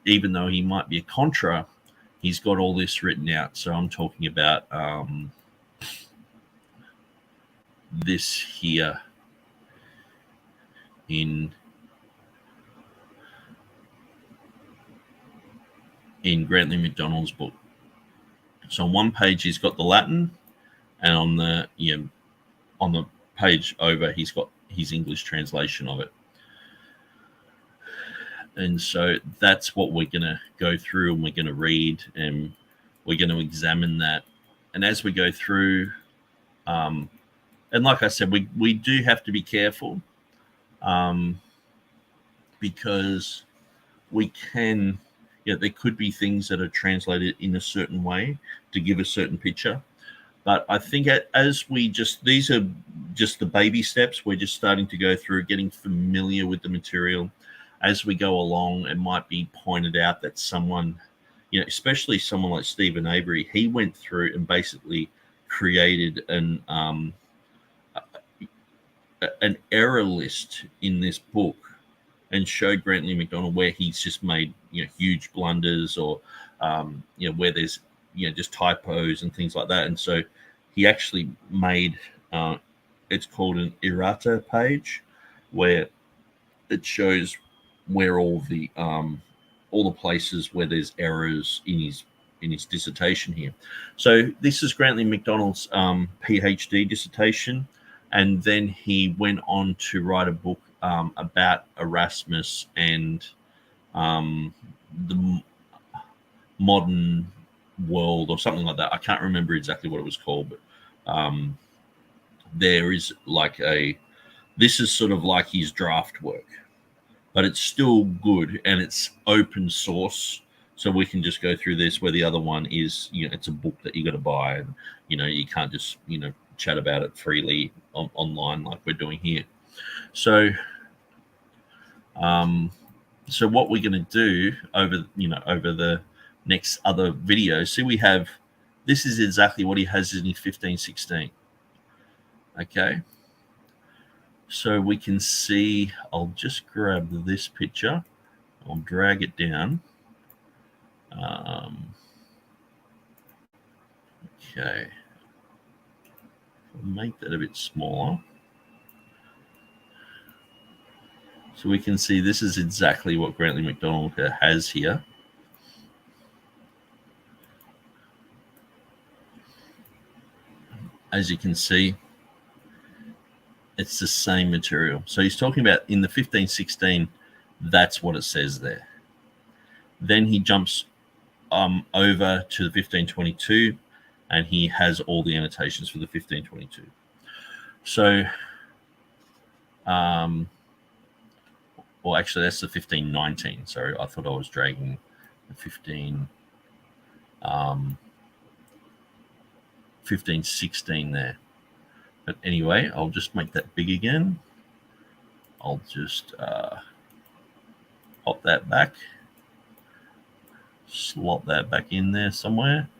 even though he might be a contra, he's got all this written out. So I'm talking about this here. In Grantley McDonald's book. So on one page he's got the Latin, and on the page over he's got his English translation of it. And so that's what we're going to go through, and we're going to read, and we're going to examine that. And as we go through, and like I said, we do have to be careful. Because we can, there could be things that are translated in a certain way to give a certain picture. But I think as these are just the baby steps. We're just starting to go through, getting familiar with the material. As we go along, it might be pointed out that someone, especially someone like Stephen Avery, he went through and basically created an error list in this book and showed Grantley McDonald where he's just made huge blunders, or where there's just typos and things like that. And so he actually made it's called an errata page, where it shows where all the places where there's errors in his dissertation here. So this is Grantley McDonald's PhD dissertation. And then he went on to write a book about Erasmus and the modern world, or something like that. I can't remember exactly what it was called, but there is this is sort of like his draft work, but it's still good and it's open source. So we can just go through this, where the other one is, it's a book that you got to buy, and, you can't just, chat about it freely online like we're doing here. So what we're going to do over the next other videos, see, this is exactly what he has in his 1516. Okay, so we can see, I'll just grab this picture, I'll drag it down. Okay, make that a bit smaller, so we can see this is exactly what Grantley McDonald has here. As you can see, it's the same material. So he's talking about in the 1516, that's what it says there. Then he jumps over to the 1522, and he has all the annotations for the 1522. So, well, actually, that's the 1519. Sorry, I thought I was dragging the 1516 there. But anyway, I'll just make that big again. I'll just pop that back, slot that back in there somewhere. I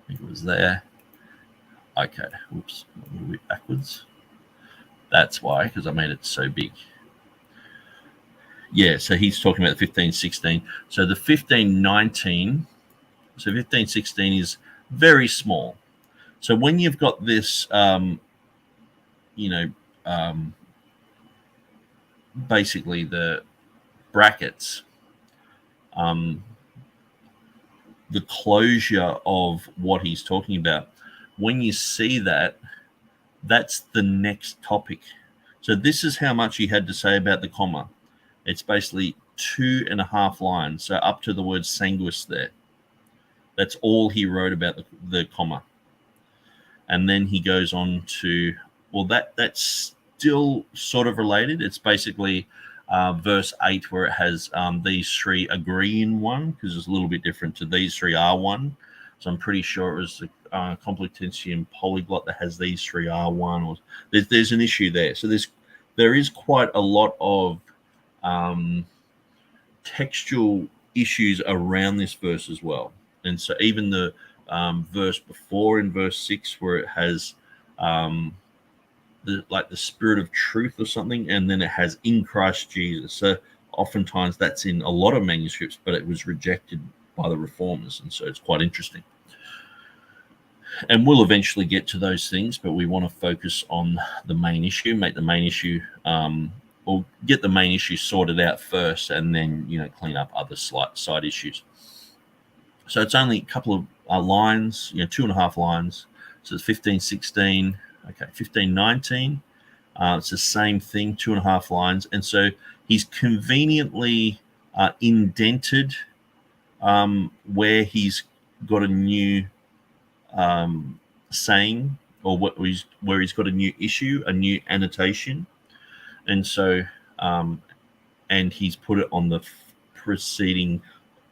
think it was there. Okay, whoops, a little bit backwards. That's why, because I made it so big. Yeah, so he's talking about the 1516. So the 1519, so 1516 is very small. So when you've got this, basically the brackets, the closure of what he's talking about, when you see that, that's the next topic. So this is how much he had to say about the comma. It's basically 2.5 lines, so up to the word sanguis there. That's all he wrote about the comma. And then he goes on to, well, that's still sort of related. It's basically verse 8 where it has these three agree in one, because it's a little bit different to these three are one. So I'm pretty sure it was the Complutensian polyglot that has these three are one. Or there's an issue there. So there is quite a lot of textual issues around this verse as well. And so even the verse before in verse 6 where it has the spirit of truth or something, and then it has in Christ Jesus. So oftentimes that's in a lot of manuscripts, but it was rejected by the reformers, and so it's quite interesting. And we'll eventually get to those things, but we want to focus on the main issue, make the main issue, or get the main issue sorted out first, and then clean up other side issues. So it's only a couple of lines, 2.5 lines. So it's 15:16. Okay, 15:19. It's the same thing, 2.5 lines. And so he's conveniently indented where he's got a new saying, or where he's got a new issue, a new annotation. And so, and he's put it on the preceding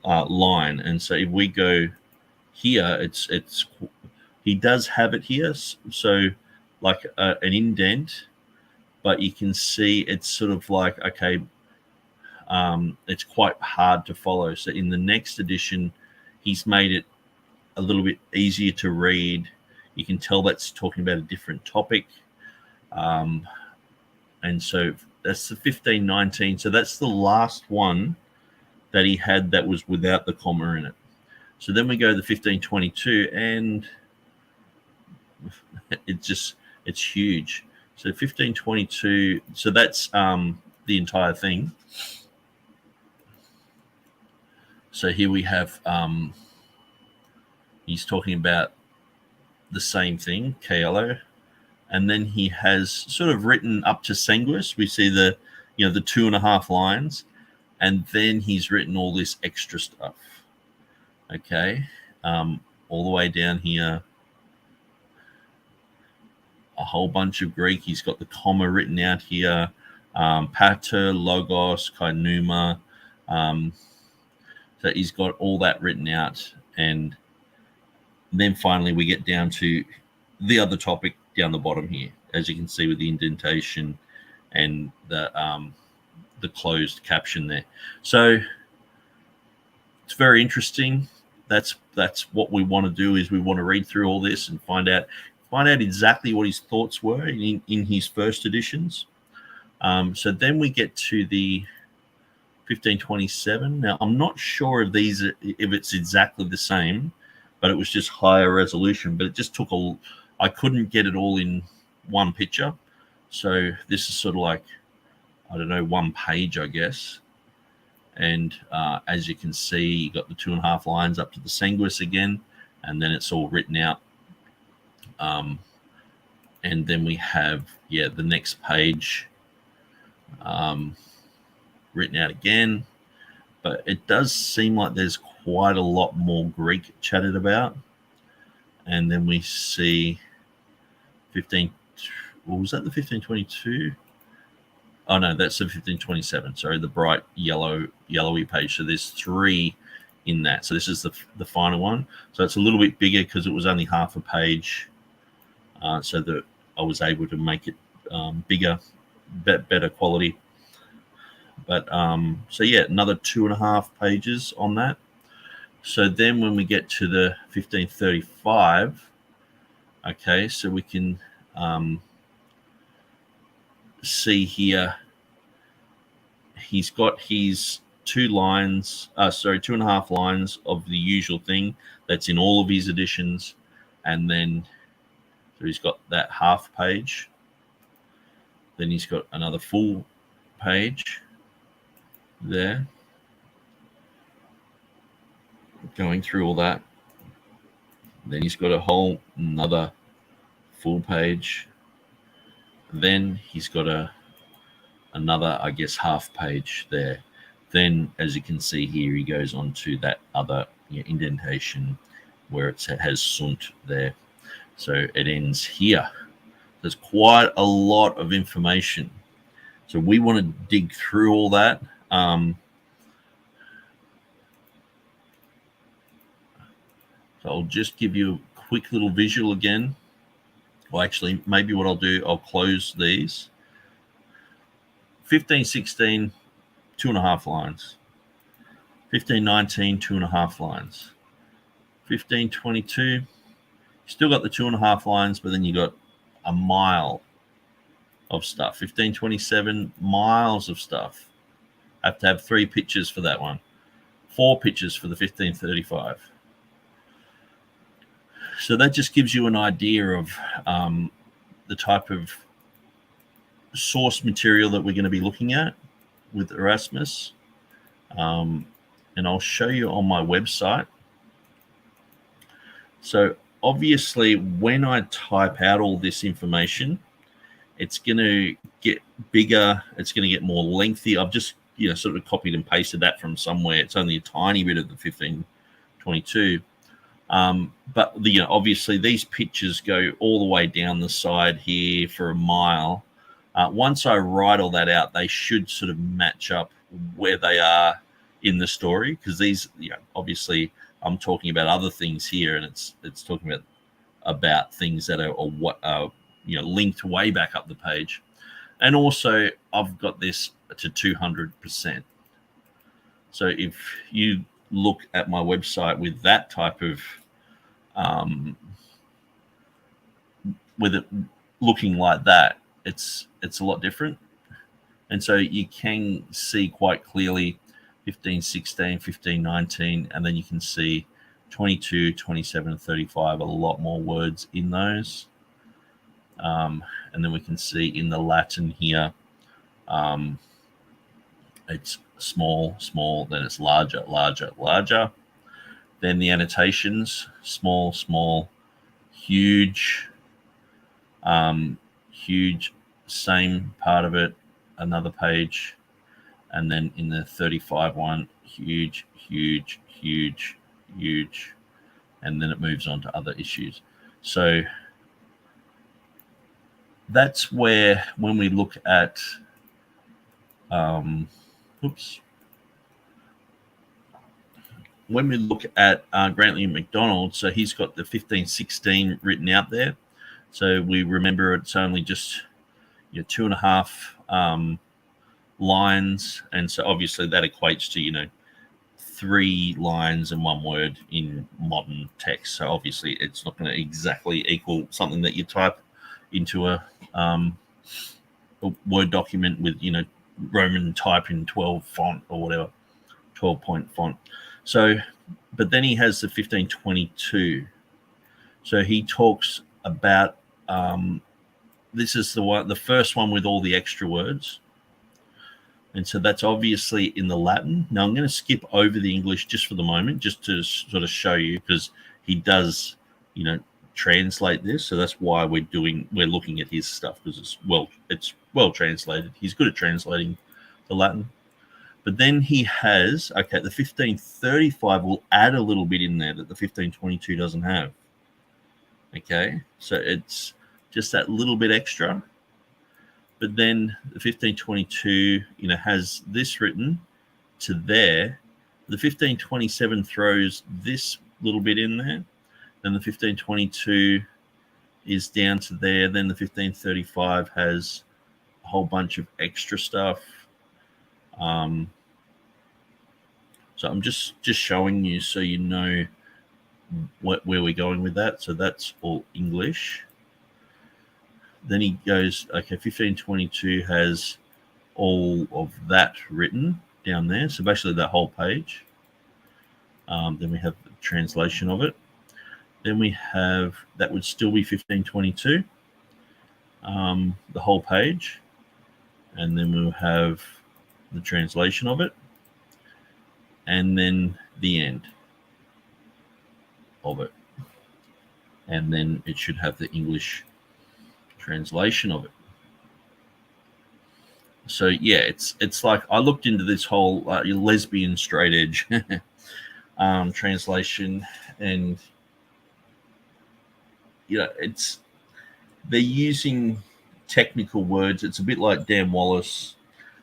line. And so if we go here, it's he does have it here. So like an indent, but you can see it's sort of like, okay, it's quite hard to follow. So in the next edition, he's made it a little bit easier to read. You can tell that's talking about a different topic. And so that's the 15:19. So that's the last one that he had that was without the comma in it. So then we go to the 15:22, and it's huge. So 15:22. So that's the entire thing. So here we have he's talking about the same thing, KLO, and then he has sort of written up to sanguis. We see the 2.5 lines, and then he's written all this extra stuff. Okay, all the way down here, a whole bunch of Greek. He's got the comma written out here, pater, logos, kainuma. So he's got all that written out, and then finally we get down to the other topic down the bottom here, as you can see with the indentation and the closed caption there. So it's very interesting. That's what we want to do, is we want to read through all this and find out exactly what his thoughts were in his first editions. So then we get to the 15:27. Now I'm not sure if it's exactly the same, but it was just higher resolution. But it just took I couldn't get it all in one picture. So this is sort of like, I don't know, one page, I guess. And as you can see, you got the 2.5 lines up to the sanguis again, and then it's all written out. And then we have, the next page written out again. But it does seem like there's quite a lot more Greek chatted about. And then we see 15. Well, was that the 15:22? Oh no, that's the 15:27. Sorry, the bright yellowy page. So there's 3 in that. So this is the final one. So it's a little bit bigger because it was only half a page. So that I was able to make it bigger, better quality. But so another 2.5 pages on that. So then when we get to the 15:35, okay, so we can see here he's got his 2.5 lines of the usual thing that's in all of his editions, and then So he's got that half page. Then he's got another full page there, going through all that. Then he's got a whole another full page. Then he's got another, I guess, half page there. Then, as you can see here, he goes on to that other indentation where it has sunt there. So it ends here. There's quite a lot of information. So we want to dig through all that. So I'll just give you a quick little visual again. Well, actually, maybe what I'll do, I'll close these. 1516, 2.5 lines. 1519, 2.5 lines. 1522, still got the 2.5 lines, but then you got a mile of stuff. 1527, miles of stuff. Have to have 3 pictures for that one. 4 pictures for the 1535. So that just gives you an idea of the type of source material that we're going to be looking at with Erasmus. And I'll show you on my website. So obviously, when I type out all this information, it's going to get bigger. It's going to get more lengthy. I've just, sort of copied and pasted that from somewhere. It's only a tiny bit of the 1522. But obviously these pictures go all the way down the side here for a mile. Once I write all that out, they should sort of match up where they are in the story, because these, obviously I'm talking about other things here, and it's talking about things that are linked way back up the page. And also I've got this to 200%. So if you look at my website with that type of with it looking like that, it's a lot different. And so you can see quite clearly 1516, 1519, and then you can see 22, 27, and 35, a lot more words in those. And then we can see in the Latin here, it's small, then it's larger. Then the annotations, small, huge, same part of it, another page. And then in the 35 one, huge. And then it moves on to other issues. So that's where, when we look at, when we look at Grantley and McDonald, so he's got the 1516 written out there. So we remember it's only just 2.5 lines, and so obviously that equates to 3 lines and 1 word in modern text. So obviously it's not going to exactly equal something that you type into a Word document with Roman type in 12 font or whatever, 12-point font. So, but then he has the 1522. So he talks about this is the first one with all the extra words. And so that's obviously in the Latin. Now I'm going to skip over the English just for the moment, just to sort of show you, because he does, translate this. So that's why we're looking at his stuff, because it's well translated. He's good at translating the Latin. But then he has, the 1535 will add a little bit in there that the 1522 doesn't have. Okay, so it's just that little bit extra. But then the 1522, has this written to there. The 1527 throws this little bit in there. Then the 1522 is down to there. Then the 1535 has a whole bunch of extra stuff. So I'm just showing you so you know where we're going with that. So that's all English. Then he goes, 1522 has all of that written down there. So basically that whole page. Then we have the translation of it. Then we have, that would still be 1522, the whole page. And then we'll have the translation of it. And then the end of it. And then it should have the English translation of it. So yeah, it's like I looked into this whole lesbian straight edge translation, and they're using technical words. It's a bit like Dan Wallace.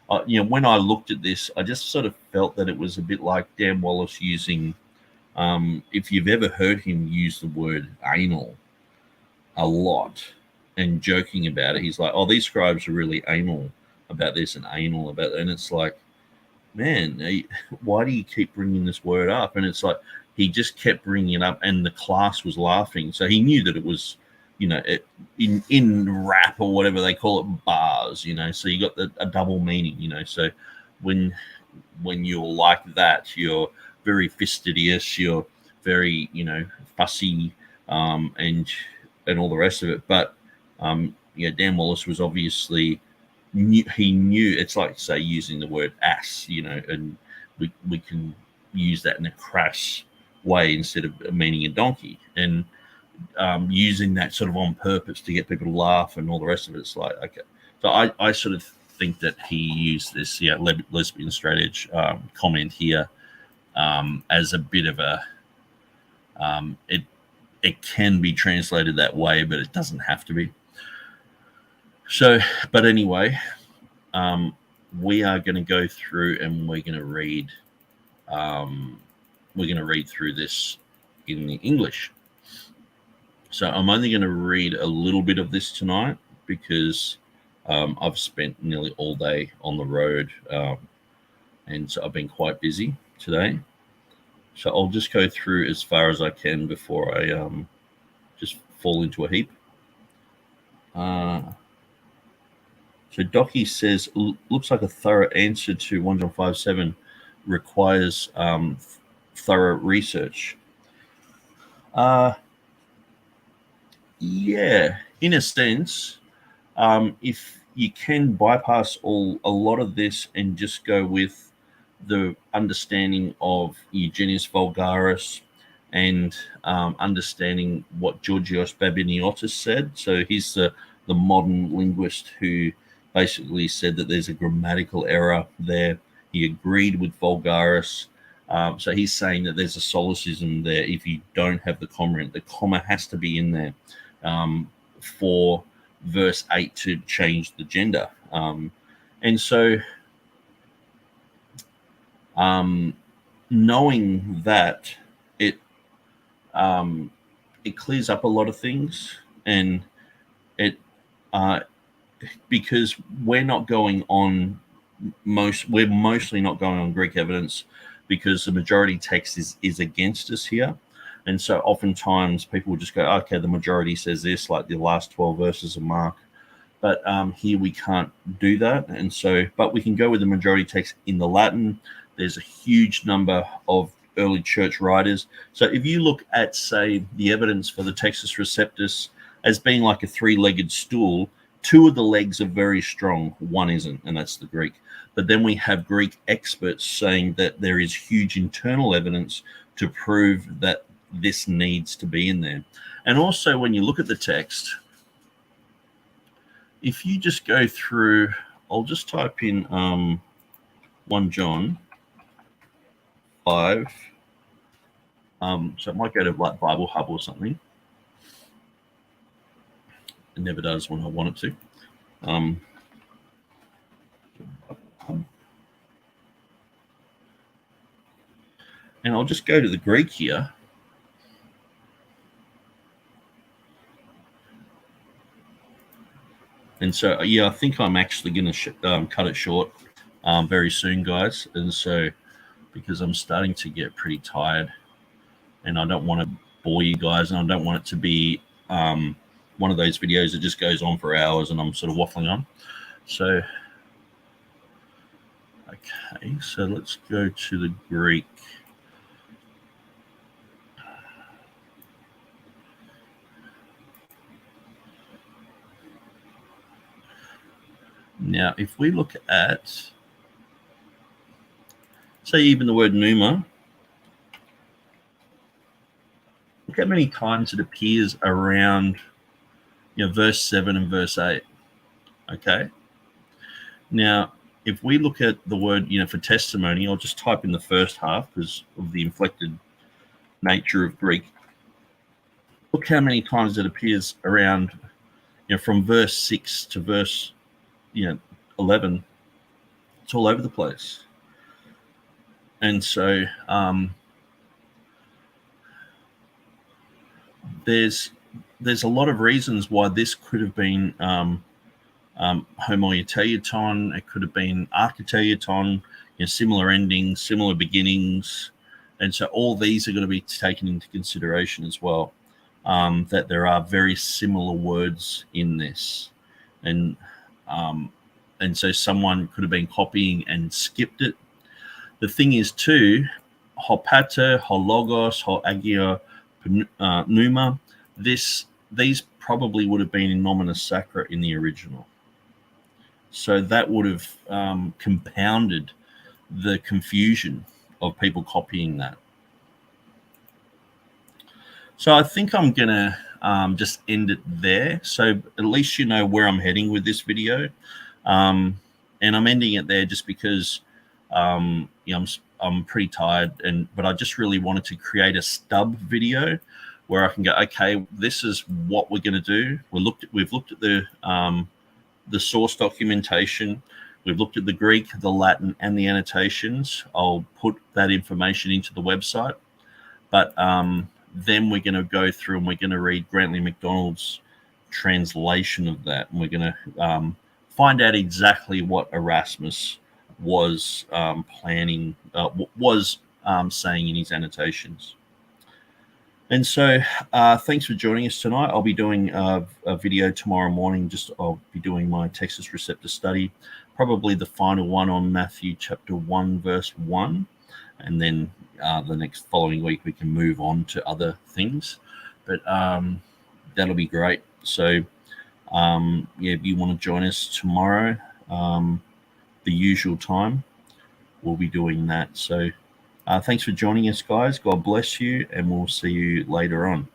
When I looked at this, I just sort of felt that it was a bit like Dan Wallace using, if you've ever heard him use the word anal a lot and joking about it, he's like, oh, these scribes are really anal about this and anal about that. And it's like, man, why do you keep bringing this word up? And it's like he just kept bringing it up, and the class was laughing. So he knew that it was, in rap or whatever they call it, bars, so you got a double meaning, so when you're like that, you're very fastidious, you're very, fussy, and all the rest of it. But Dan Wallace was obviously he knew. It's like, say, using the word ass, and we can use that in a crass way instead of meaning a donkey, and using that sort of on purpose to get people to laugh and all the rest of it. It's like, okay. So I sort of think that he used this lesbian straight edge comment here as a bit of a it can be translated that way, but it doesn't have to be. So, but anyway, we are going to go through and we're going to read through this in the English. So I'm only going to read a little bit of this tonight because I've spent nearly all day on the road, and so I've been quite busy today. So I'll just go through as far as I can before I just fall into a heap. So Docky says, looks like a thorough answer to 1 John 5:7 requires thorough research. Yeah, in a sense, if you can bypass a lot of this and just go with the understanding of Eugenius Vulgaris and understanding what Georgios Babiniotis said. So he's the modern linguist who basically said that there's a grammatical error there. He agreed with Vulgaris. So he's saying that there's a solecism there if you don't have the comma. The comma has to be in there for verse 8 to change the gender. And so knowing that, it clears up a lot of things, and it because we're mostly not going on Greek evidence because the majority text is against us here. And so oftentimes people will just go, okay, the majority says this, like the last 12 verses of Mark. But here we can't do that. And so, but we can go with the majority text in the Latin. There's a huge number of early church writers. So if you look at, say, the evidence for the Textus Receptus as being like a three-legged stool, two of the legs are very strong, one isn't, and that's the Greek. But then we have Greek experts saying that there is huge internal evidence to prove that this needs to be in there. And also when you look at the text, if you just go through, I'll just type in 1 John 5. So it might go to like Bible Hub or something. It never does when I want it to. And I'll just go to the Greek here. And so, yeah, I think I'm actually going to cut it short very soon, guys. And so, because I'm starting to get pretty tired, and I don't want to bore you guys, and I don't want it to be one of those videos that just goes on for hours and I'm sort of waffling on. So, okay, so let's go to the Greek. Now, if we look at, say, even the word pneuma, look how many times it appears around, verse 7 and verse 8. Okay. Now, if we look at the word, for testimony, I'll just type in the first half because of the inflected nature of Greek. Look how many times it appears around, from verse 6 to verse, 11. It's all over the place. And so there's a lot of reasons why this could have been homoioteiton. It could have been architeiton, similar endings, similar beginnings. And so all these are going to be taken into consideration as well, that there are very similar words in this. And so someone could have been copying and skipped it. The thing is too, ho pater, ho logos, ho agio pneuma, these probably would have been in nominus sacra in the original. So that would have compounded the confusion of people copying that. So I think I'm going to just end it there. So at least you know where I'm heading with this video. And I'm ending it there just because I'm pretty tired, but I just really wanted to create a stub video where I can go, okay, this is what we're going to do. We've looked at the source documentation. We've looked at the Greek, the Latin, and the annotations. I'll put that information into the website. But then we're going to go through and we're going to read Grantley MacDonald's translation of that. And we're going to find out exactly what Erasmus was saying in his annotations. And so thanks for joining us tonight. I'll be doing a video tomorrow morning. I'll be doing my Textus Receptus study, probably the final one on Matthew chapter 1, verse 1. And then the next following week, we can move on to other things. But that'll be great. So, if you want to join us tomorrow, the usual time, we'll be doing that. So thanks for joining us, guys. God bless you, and we'll see you later on.